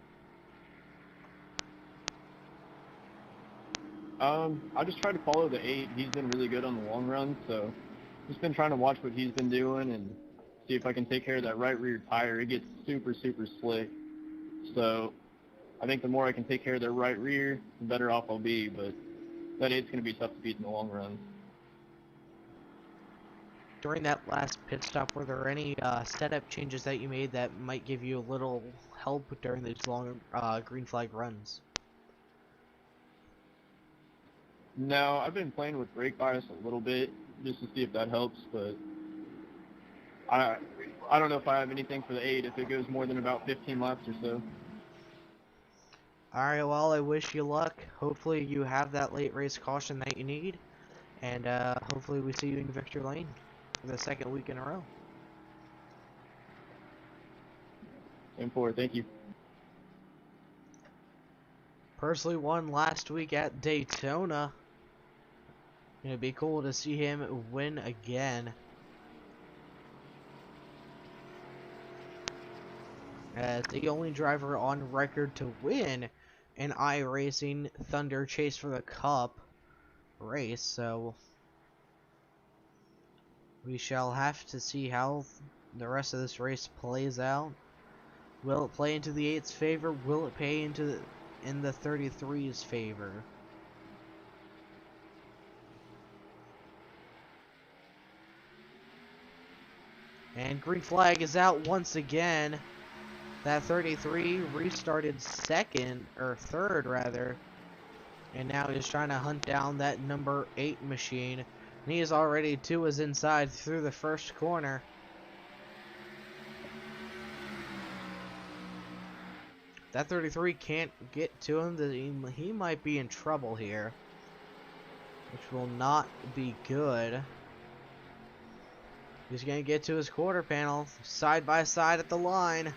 [SPEAKER 2] I just try to follow the 8. He's been really good on the long run, so just been trying to watch what he's been doing and see if I can take care of that right rear tire. It gets super, super slick. So I think the more I can take care of their right rear, the better off I'll be, but that 8's going to be tough to beat in the long run.
[SPEAKER 1] during that last pit stop, were there any setup changes that you made that might give you a little help during these long green flag runs?
[SPEAKER 2] No, I've been playing with brake bias a little bit just to see if that helps, but I don't know if I have anything for the 8 if it goes more than about 15 laps or so.
[SPEAKER 1] Alright, well, I wish you luck. Hopefully you have that late race caution that you need. And hopefully we see you in victory lane for the second week in a row.
[SPEAKER 2] Same forward, thank you.
[SPEAKER 1] Personally won last week at Daytona. It'd be cool to see him win again. As the only driver on record to win an iRacing Thunder Chase for the Cup race, so we shall have to see how the rest of this race plays out. Will it play into the 8's favor? Will it pay into in the 33's favor? And green flag is out once again. That 33 restarted second, or third rather, and now he's trying to hunt down that number 8 machine. And he is already 2 is inside through the first corner. That 33 can't get to him. He might be in trouble here, which will not be good. He's going to get to his quarter panel, side by side at the line.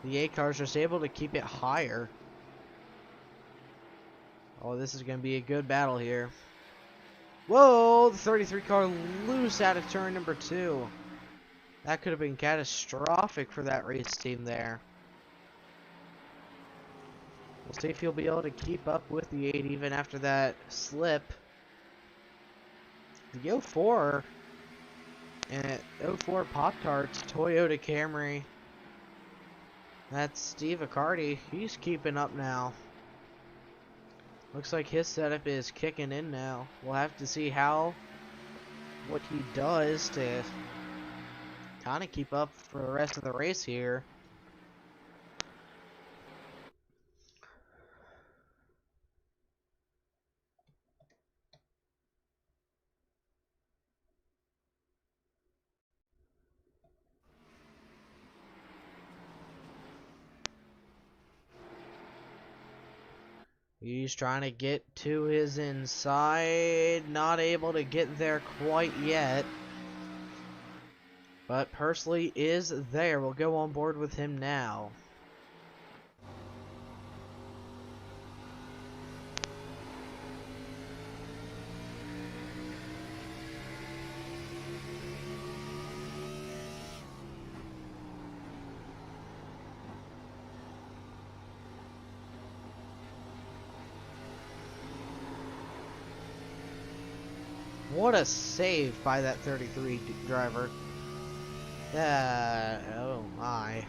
[SPEAKER 1] The 8 car's just able to keep it higher. Oh, this is going to be a good battle here. Whoa, the 33 car loose out of turn number 2. That could have been catastrophic for that race team there. We'll see if he'll be able to keep up with the 8 even after that slip. The 04 and 04 Pop-Tarts Toyota Camry. That's Steve Accardi. He's keeping up now. Looks like his setup is kicking in now. We'll have to see what he does to kind of keep up for the rest of the race here. He's trying to get to his inside, not able to get there quite yet. But Pursley is there. We'll go on board with him now. What a save by that 33 driver. Oh my.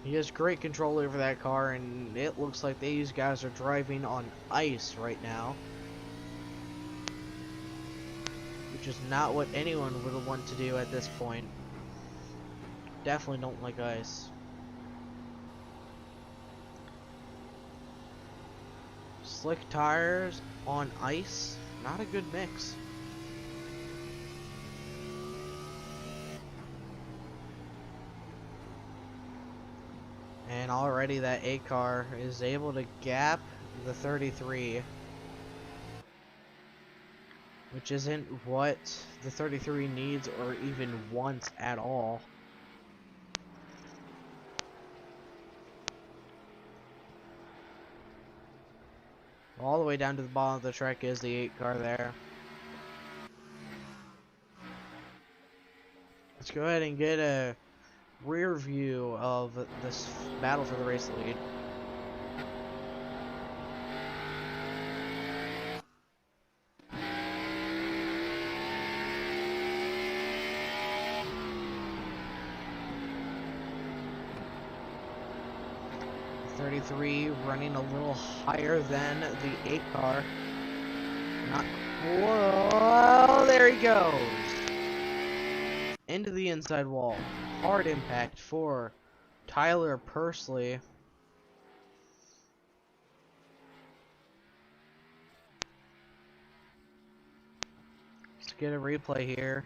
[SPEAKER 1] He has great control over that car, and it looks like these guys are driving on ice right now. Which is not what anyone would want to do at this point. Definitely don't like ice. Slick tires on ice, not a good mix. And already that 8 car is able to gap the 33, which isn't what the 33 needs or even wants at all. All the way down to the bottom of the track is the 8 car there. Let's go ahead and get a rear view of this battle for the race lead. 33 running a little higher than the 8 car. Not. Whoa, there he goes. Into the inside wall. Hard impact for Tyler Pursley. Let's get a replay here.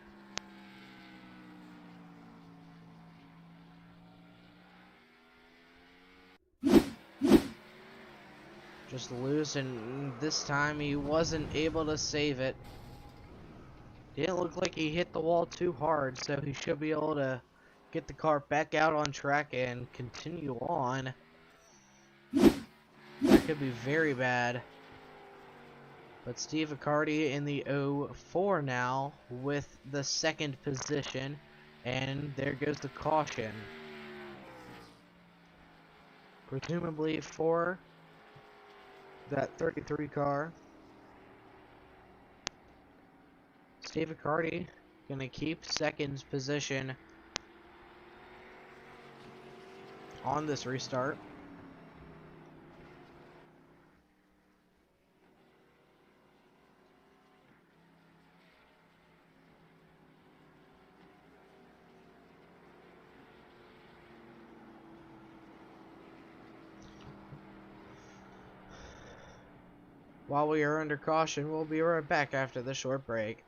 [SPEAKER 1] Just loose, and this time he wasn't able to save it. Didn't look like he hit the wall too hard, so he should be able to get the car back out on track and continue on. That could be very bad. But Steve Accardi in the 04 now with the second position, and there goes the caution. Presumably for that 33 car. Steve Accardi gonna keep second position on this restart. While we are under caution, we'll be right back after the short break.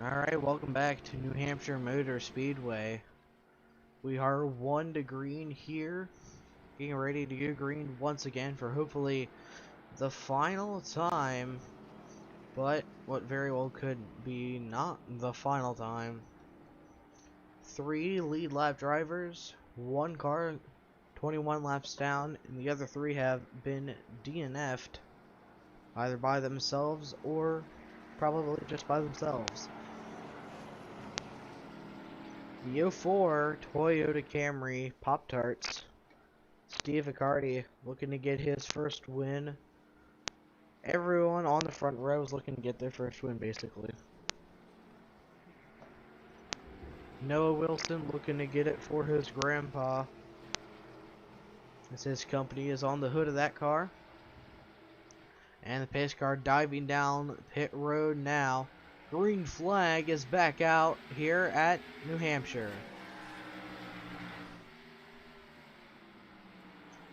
[SPEAKER 1] Alright, welcome back to New Hampshire Motor Speedway. We are 1 to green here, getting ready to go green once again for hopefully the final time, but what very well could be not the final time. 3 lead lap drivers, 1 car 21 laps down, and the other 3 have been DNF'd, either by themselves or probably just by themselves. The 04 Toyota Camry Pop-Tarts. Steve Accardi looking to get his first win. Everyone on the front row is looking to get their first win, basically. Noah Wilson looking to get it for his grandpa, as his company is on the hood of that car. And the pace car diving down pit road now. Green flag is back out here at New Hampshire.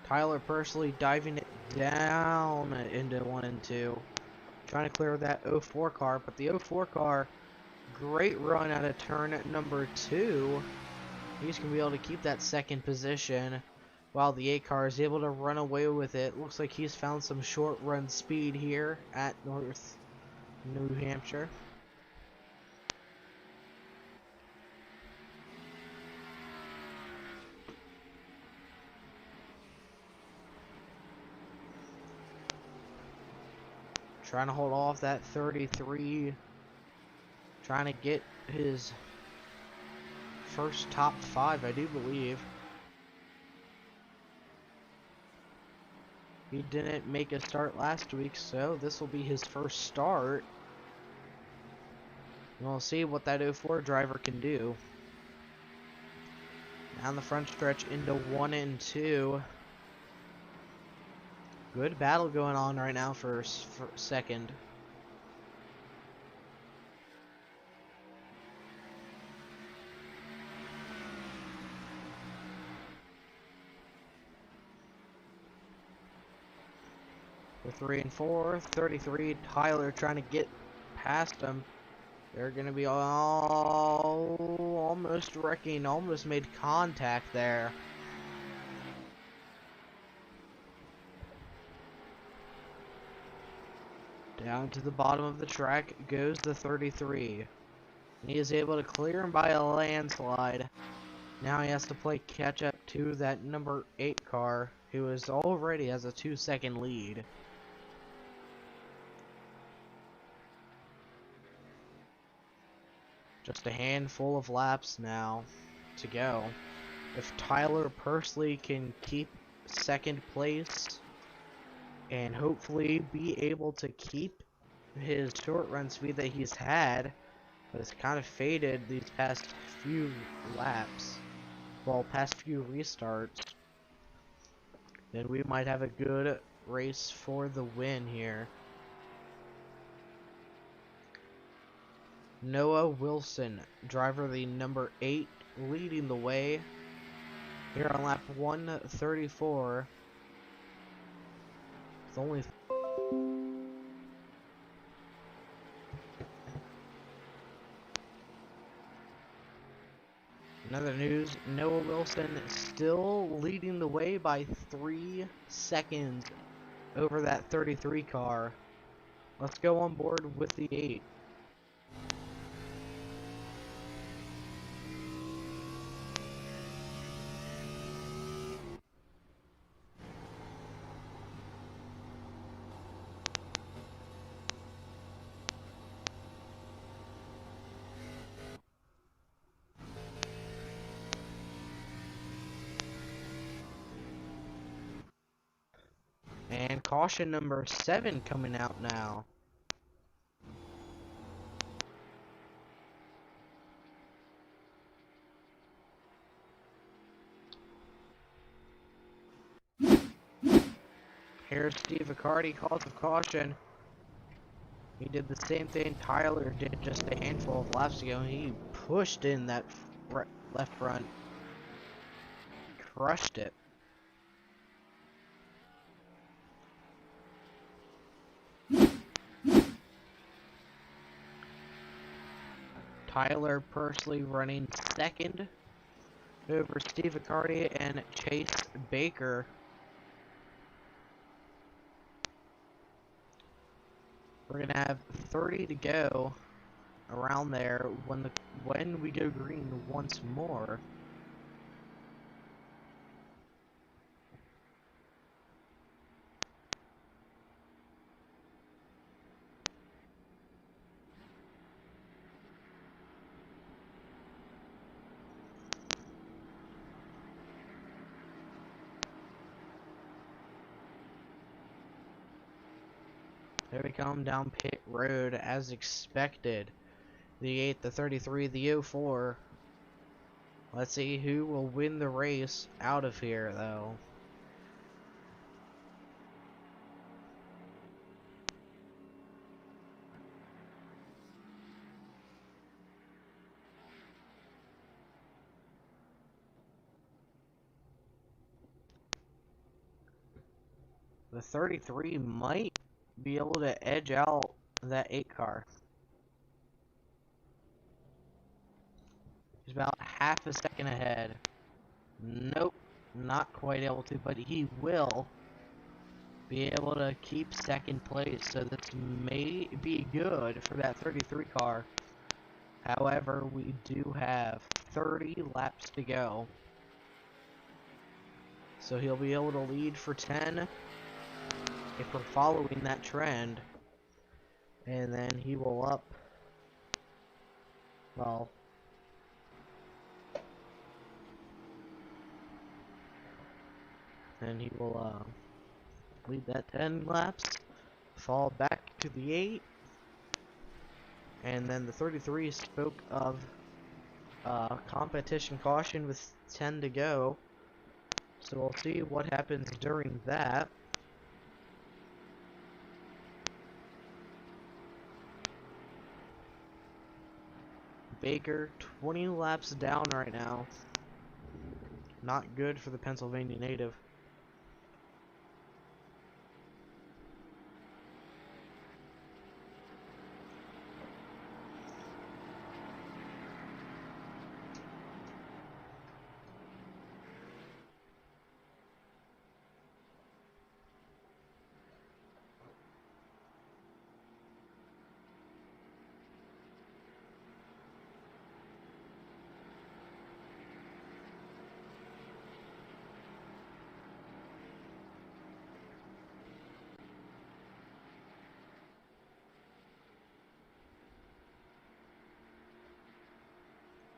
[SPEAKER 1] Tyler Pursley diving it down into 1 and 2. Trying to clear that 04 car, but the 04 car, great run out of turn number 2. He's going to be able to keep that second position while the 8 car is able to run away with it. Looks like he's found some short run speed here at North New Hampshire. Trying to hold off that 33. Trying to get his first top 5, I do believe. He didn't make a start last week, so this will be his first start. And we'll see what that 04 driver can do. Down the front stretch into 1 and 2. Good battle going on right now for second. For 3 and 4, 33, Tyler trying to get past him. They're going to be almost wrecking, almost made contact there. Down to the bottom of the track goes the 33. And he is able to clear him by a landslide. Now he has to play catch up to that number 8 car, who is already has a 2-second lead. Just a handful of laps now to go. If Tyler Pursley can keep second place and hopefully be able to keep his short run speed that he's had, but it's kind of faded these past few laps, well, past few restarts, then we might have a good race for the win here. Noah Wilson, driver the number 8, leading the way here on lap 134. It's only another news, Noah Wilson still leading the way by 3 seconds over that 33 car. Let's go on board with the 8. And caution number 7 coming out now. Here's Steve Accardi, calls of caution. He did the same thing Tyler did just a handful of laps ago. He pushed in that left front. Crushed it. Tyler Pursley running second over Steve Accardi and Chase Baker. We're gonna have 30 to go around there when we go green once more. There we come down pit road as expected. The 8, the 33, the 04. Let's see who will win the race out of here, though. the 33 might be able to edge out that 8 car. He's about half a second ahead. Nope, not quite able to, but he will be able to keep second place, so this may be good for that 33 car. However, we do have 30 laps to go. So he'll be able to lead for 10 if we're following that trend. And then he will up, well, and he will lead that 10 laps, fall back to the 8, and then the 33 spoke of competition caution with 10 to go. So we'll see what happens during that. Baker, 20 laps down right now. Not good for the Pennsylvania native.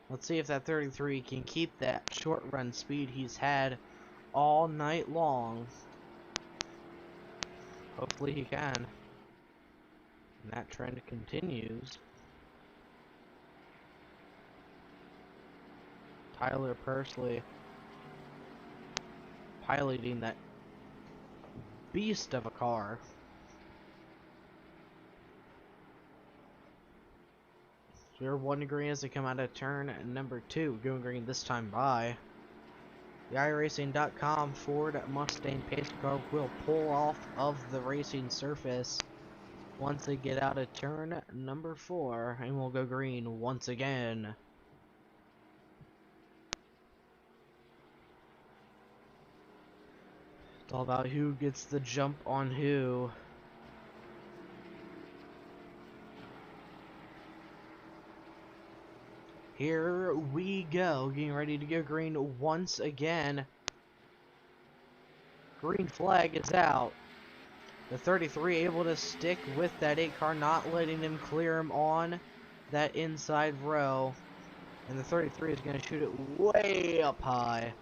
[SPEAKER 1] Let's see if that 33 can keep that short run speed he's had all night long. Hopefully he can. And that trend continues. Tyler Pursley piloting that beast of a car. So we're 1 green as they come out of turn number 2, going green this time by. The iRacing.com Ford Mustang pace car will pull off of the racing surface once they get out of turn number 4, and we'll go green once again. It's all about who gets the jump on who. Here we go, getting ready to go green once again. Green flag is out. The 33 able to stick with that 8 car, not letting him clear him on that inside row. And the 33 is going to shoot it way up high,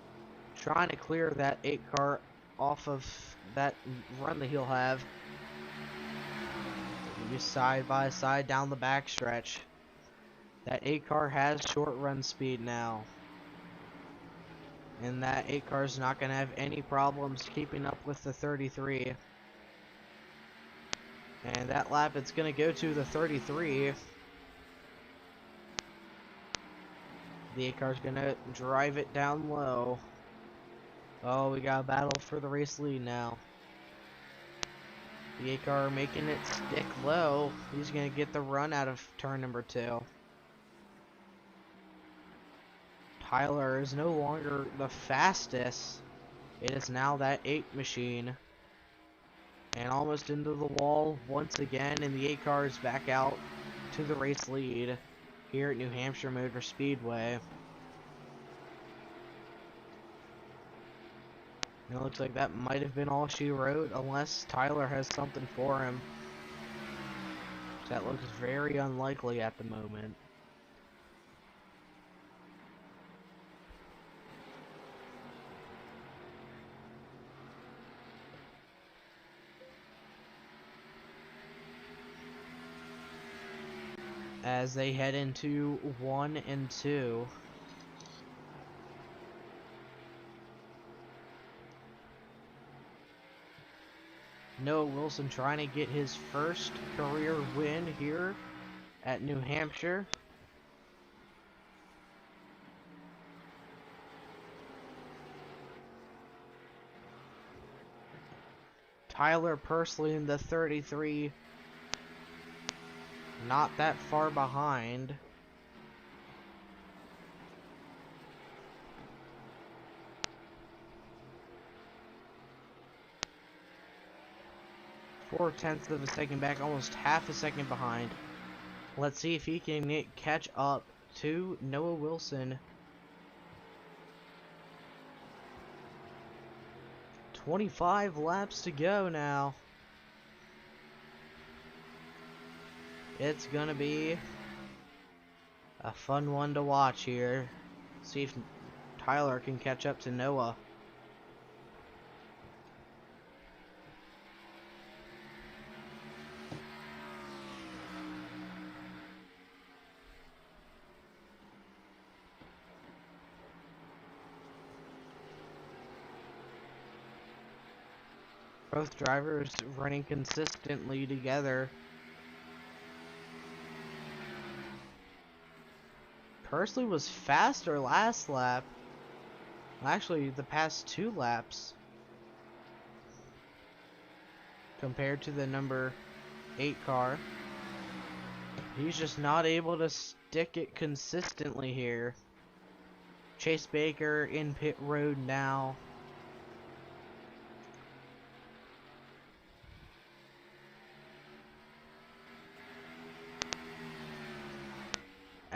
[SPEAKER 1] trying to clear that 8 car off of that run that he'll have. Just side by side down the backstretch. That 8 car has short run speed now. And that 8 car is not going to have any problems keeping up with the 33. And that lap it's going to go to the 33. The 8 car is going to drive it down low. Oh, we got a battle for the race lead now. The 8 car making it stick low. He's going to get the run out of turn number 2. Tyler is no longer the fastest. It is now that 8 machine. And almost into the wall once again, and the 8 car is back out to the race lead here at New Hampshire Motor Speedway. And it looks like that might have been all she wrote, unless Tyler has something for him. That looks very unlikely at the moment. As they head into 1 and 2. Noah Wilson trying to get his first career win here at New Hampshire. Tyler Pursley in the 33. Not that far behind. Four-tenths of a second back, almost half a second behind. Let's see if he can catch up to Noah Wilson. 25 laps to go now. It's gonna be a fun one to watch here. See if Tyler can catch up to Noah. Both drivers running consistently together. Pursley was faster last lap. Actually, the past 2 laps. Compared to the number 8 car. He's just not able to stick it consistently here. Chase Baker in pit road now.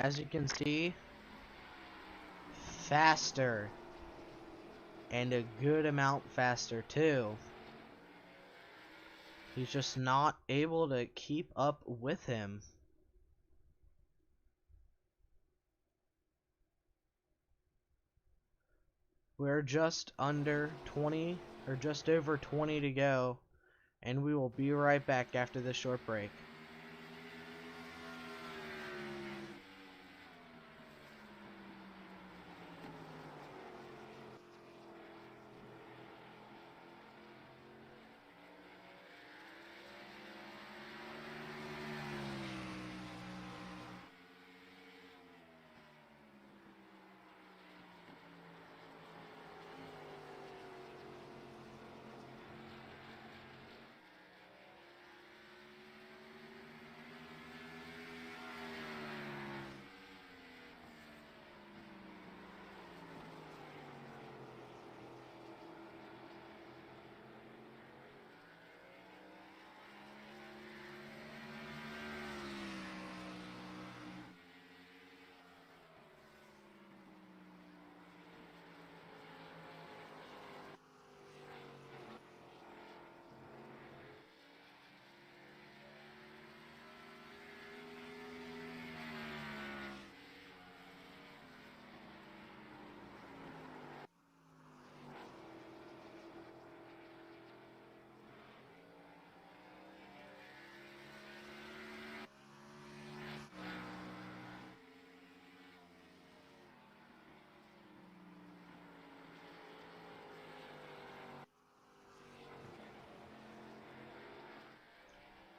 [SPEAKER 1] As you can see, faster, and a good amount faster too. He's just not able to keep up with him. We're just under 20, or just over 20 to go, and we will be right back after this short break.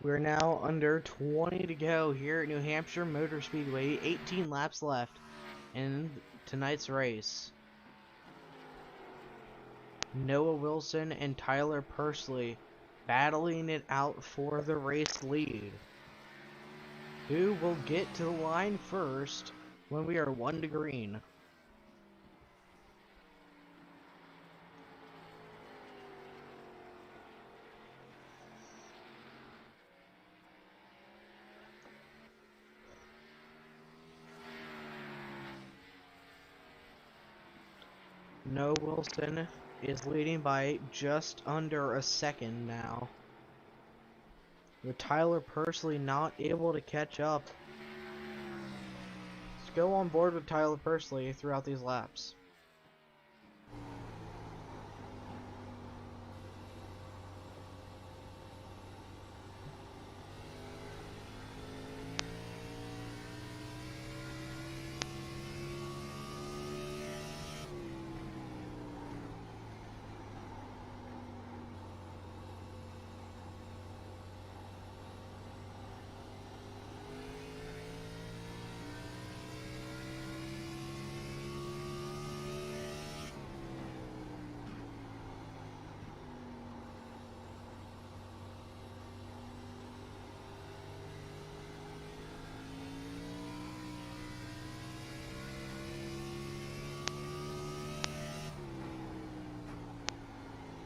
[SPEAKER 1] We're now under 20 to go here at New Hampshire Motor Speedway. 18 laps left in tonight's race. Noah Wilson and Tyler Pursley battling it out for the race lead. Who will get to the line first when we are 1 to green? Noah Wilson is leading by just under a second now. With Tyler Pursley not able to catch up. Let's go on board with Tyler Pursley throughout these laps.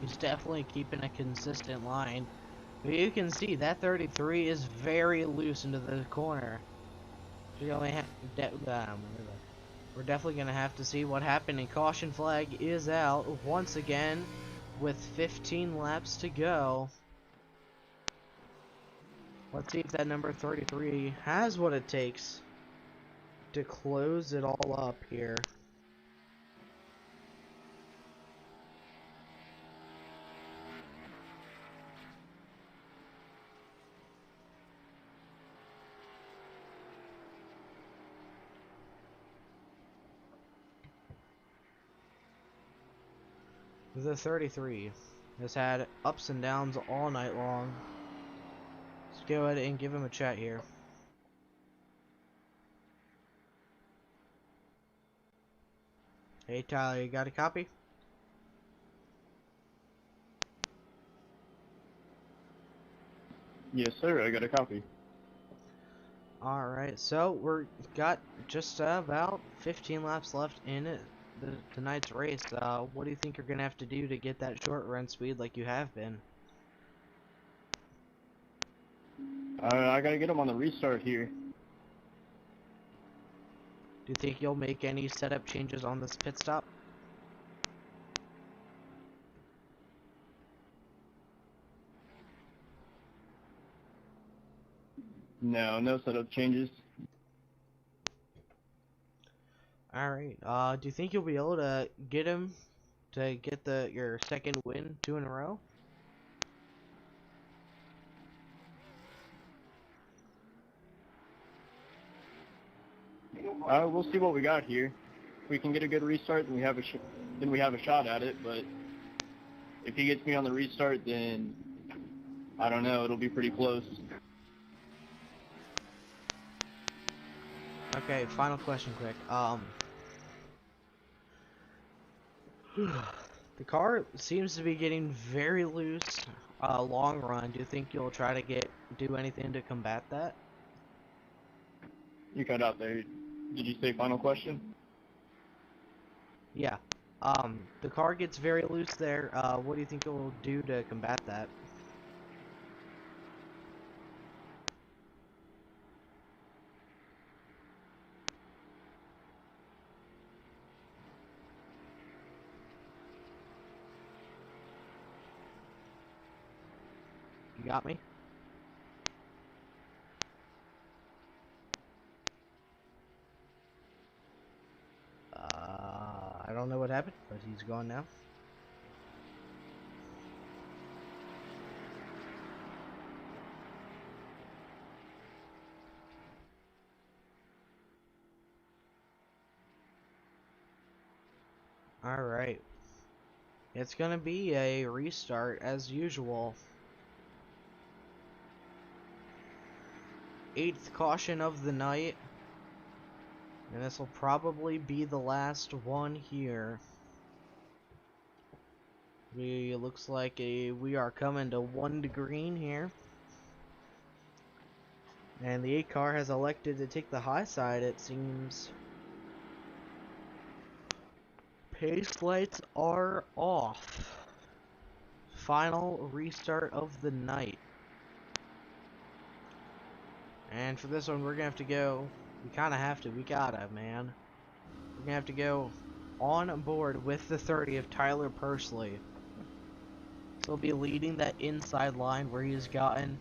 [SPEAKER 1] He's definitely keeping a consistent line. But you can see that 33 is very loose into the corner. We only have we're definitely gonna have to see what happened, and caution flag is out once again with 15 laps to go. Let's see if that number 33 has what it takes to close it all up here. The 33 has had ups and downs all night long. Let's go ahead and give him a chat here. Hey Tyler, you got a copy?
[SPEAKER 2] Yes, sir. I got a copy.
[SPEAKER 1] Alright, so we're got just about 15 laps left in it. Tonight's race. What do you think you're gonna have to do to get that short run speed like you have been?
[SPEAKER 2] I gotta get him on the restart here.
[SPEAKER 1] Do you think you'll make any setup changes on this pit stop?
[SPEAKER 2] No, no setup changes.
[SPEAKER 1] Alright, do you think you'll be able to get him to get your second win 2 in a row?
[SPEAKER 2] We'll see what we got here. If we can get a good restart, then we have a shot at it. But if he gets me on the restart, then I don't know. It'll be pretty close.
[SPEAKER 1] Okay, final question quick. The car seems to be getting very loose long run. Do you think you'll try to do anything to combat that?
[SPEAKER 2] You cut out there. Did you say final question?
[SPEAKER 1] Yeah. The car gets very loose there. What do you think you'll do to combat that? You got me? I don't know what happened, but he's gone now. Alright. It's gonna be a restart as usual. 8th caution of the night. And this will probably be the last one here. Looks like we are coming to 1 to green here. And the 8 car has elected to take the high side, it seems. Pace lights are off. Final restart of the night. And for this one, we're gonna have to go. We kinda have to. We gotta, man. We're gonna have to go on board with the 30 of Tyler Pursley. He'll be leading that inside line where he's gotten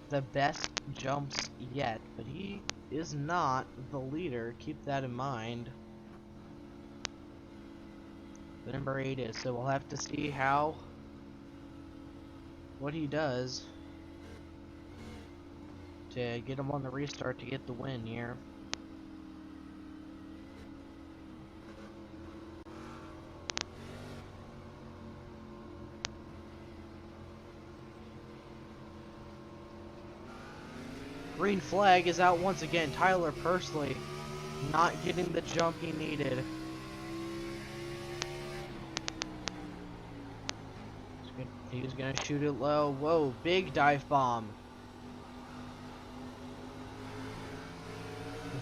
[SPEAKER 1] the best jumps yet. But he is not the leader. Keep that in mind. The number 8 is. So we'll have to see what he does to get him on the restart to get the win here. Green flag is out once again. Tyler Pursley not getting the jump he needed. He's gonna shoot it low. Whoa, big dive bomb.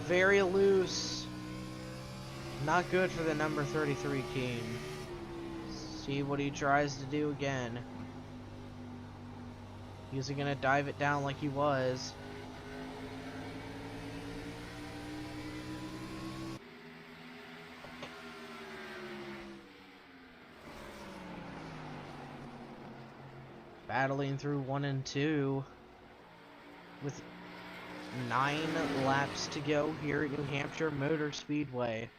[SPEAKER 1] Very loose. Not good for the number 33 team. See what he tries to do again. Is he gonna dive it down like he was? Battling through 1 and 2 with 9 laps to go here at New Hampshire Motor Speedway.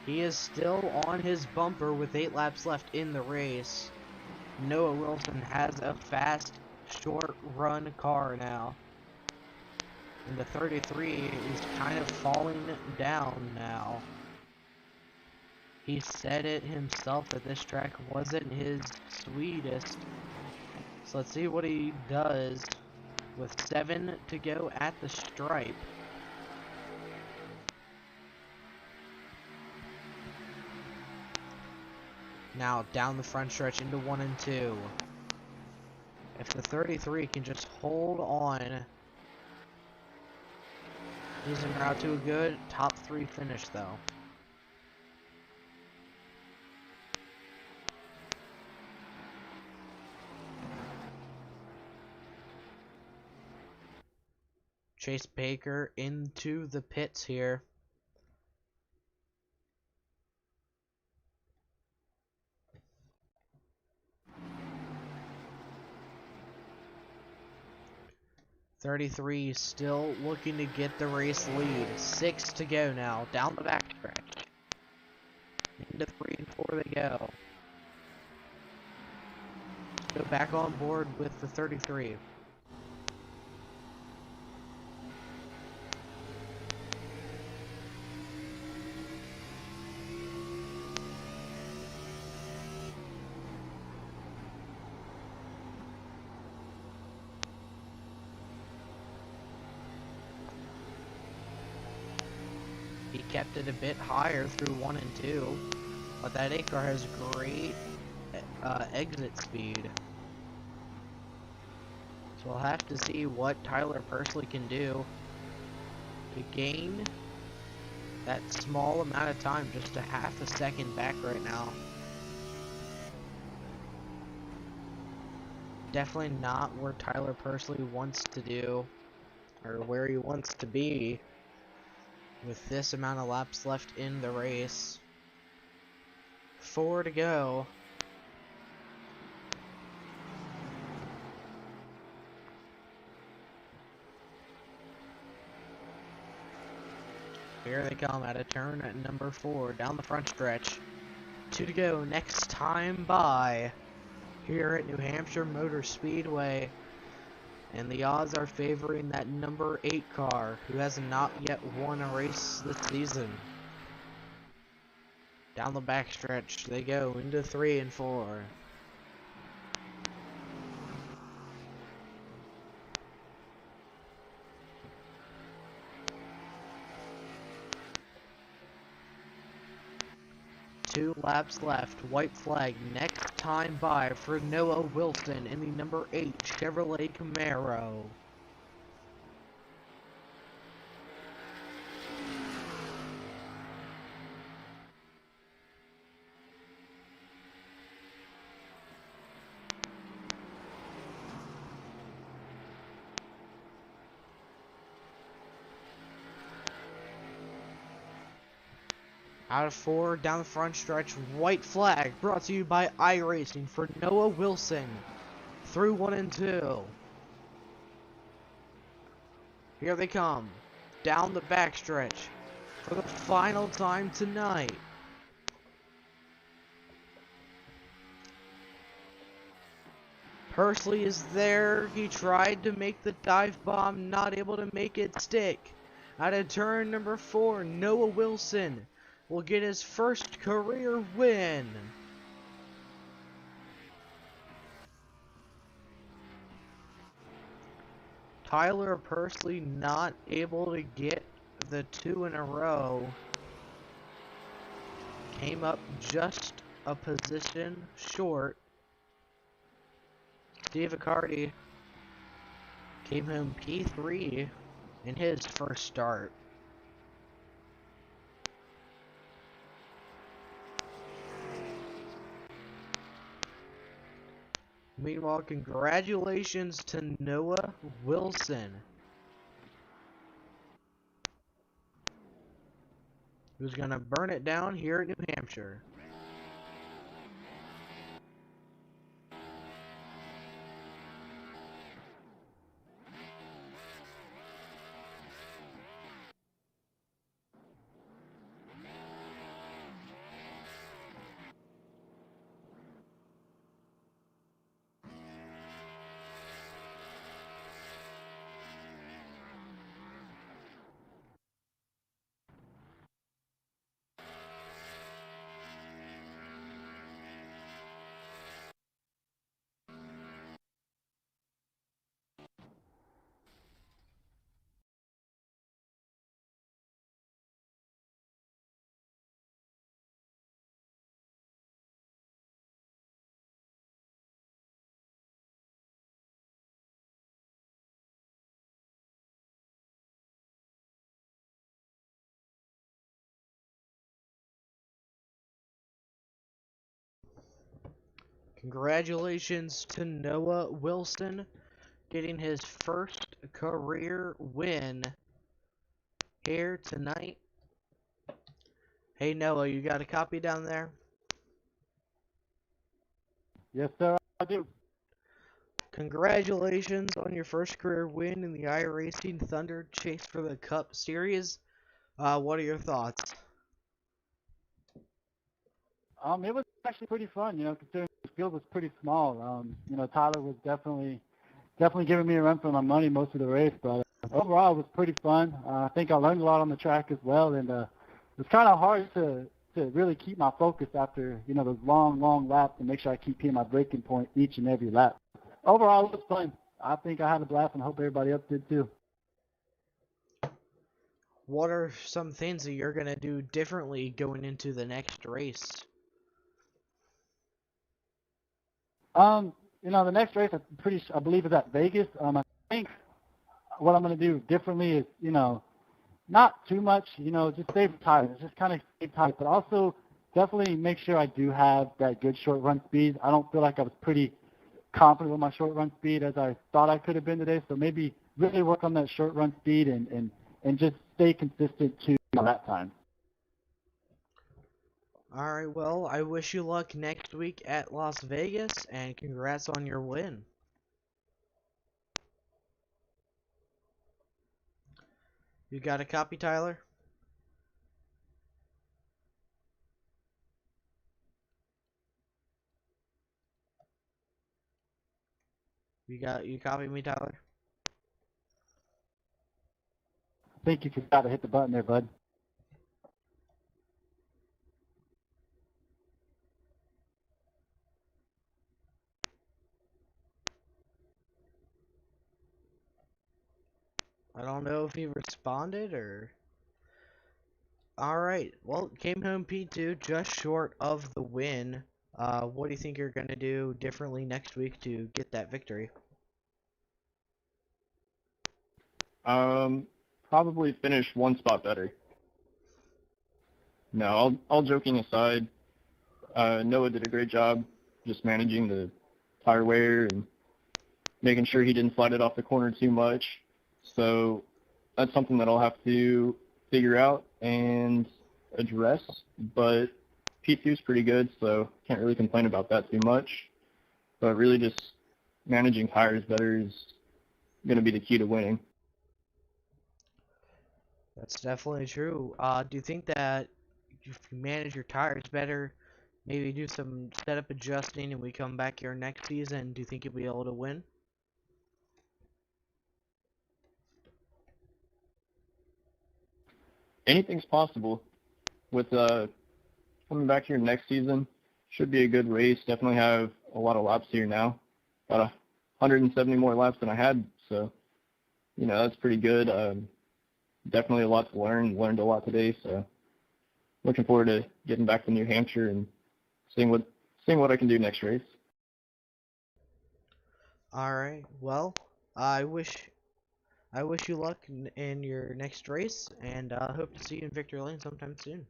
[SPEAKER 1] He is still on his bumper with 8 laps left in the race. Noah Wilson has a fast, short run car now. And the 33 is kind of falling down now. He said it himself that this track wasn't his sweetest. So let's see what he does with 7 to go at the stripe. Now down the front stretch into 1 and 2. If the 33 can just hold on, he's en route to a good top 3 finish though. Chase Baker into the pits here. .33 still looking to get the race lead. 6 to go now. Down the backstretch. Into 3 and 4 they go. Go back on board with the 33. He kept it a bit higher through 1 and 2, but that 8 car has great exit speed. So we'll have to see what Tyler Pursley can do to gain that small amount of time, just a half a second back right now. Definitely not where Tyler Pursley wants to do, or where he wants to be with this amount of laps left in the race. 4 to go. Here they come at a turn at number 4 down the front stretch. 2 to go. Next time by here at New Hampshire Motor Speedway. And the odds are favoring that number 8 car, who has not yet won a race this season. Down the backstretch they go into 3 and 4. Two laps left. White flag next time by for Noah Wilson in the number 8 Chevrolet Camaro. Out of 4, down the front stretch, white flag brought to you by iRacing for Noah Wilson through 1 and 2. Here they come, down the backstretch for the final time tonight. Pursley is there. He tried to make the dive bomb, not able to make it stick. Out of turn number 4, Noah Wilson will get his first career win. Tyler Pursley not able to get the 2 in a row. Came up just a position short. Steve Accardi came home P3 in his first start. Meanwhile, congratulations to Noah Wilson, who's going to burn it down here at New Hampshire. Congratulations to Noah Wilson getting his first career win here tonight. Hey Noah, you got a copy down there?
[SPEAKER 3] Yes, sir, I do.
[SPEAKER 1] Congratulations on your first career win in the iRacing Thunder Chase for the Cup Series. What are your thoughts?
[SPEAKER 3] It was actually pretty fun, considering the field was pretty small. Tyler was definitely giving me a run for my money most of the race, but overall it was pretty fun. I think I learned a lot on the track as well, and it was kind of hard to really keep my focus after, those long laps and make sure I keep hitting my braking point each and every lap. Overall, it was fun. I think I had a blast, and I hope everybody else did too.
[SPEAKER 1] What are some things that you're going to do differently going into the next race?
[SPEAKER 3] The next race I believe is at Vegas. I think what I'm going to do differently is, not too much, just save tires. Just kind of save tires, but also definitely make sure I do have that good short run speed. I don't feel like I was pretty confident with my short run speed as I thought I could have been today. So maybe really work on that short run speed and just stay consistent to that time.
[SPEAKER 1] Alright, well, I wish you luck next week at Las Vegas, and congrats on your win. You got a copy, Tyler? You copy me, Tyler?
[SPEAKER 3] I think you forgot to hit the button there, bud.
[SPEAKER 1] I don't know if he responded or... Alright, well, came home P2, just short of the win. What do you think you're going to do differently next week to get that victory?
[SPEAKER 2] Probably finish one spot better. No, all joking aside, Noah did a great job just managing the tire wear and making sure he didn't slide it off the corner too much. So that's something that I'll have to figure out and address. But P2 is pretty good, so can't really complain about that too much. But really just managing tires better is going to be the key to winning.
[SPEAKER 1] That's definitely true. Do you think that if you manage your tires better, maybe do some setup adjusting and we come back here next season, do you think you'll be able to win?
[SPEAKER 2] Anything's possible. With coming back here next season, should be a good race. Definitely have a lot of laps here now. About 170 more laps than I had, so, that's pretty good. Definitely a lot to learn. Learned a lot today, so looking forward to getting back to New Hampshire and seeing what I can do next race.
[SPEAKER 1] Alright, well, I wish you luck in your next race, and I hope to see you in Victory Lane sometime soon.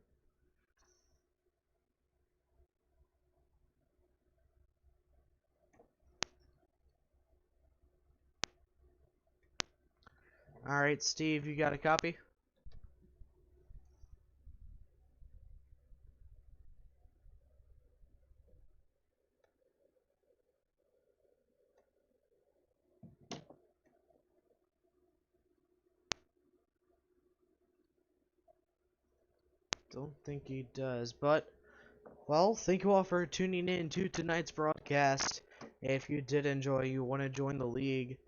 [SPEAKER 1] Alright, Steve, you got a copy? Don't think he does, but, well, thank you all for tuning in to tonight's broadcast. If you did enjoy, you want to join the league,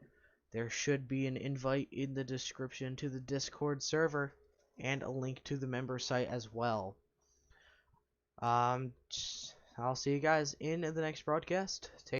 [SPEAKER 1] there should be an invite in the description to the Discord server, and a link to the member site as well. I'll see you guys in the next broadcast. Take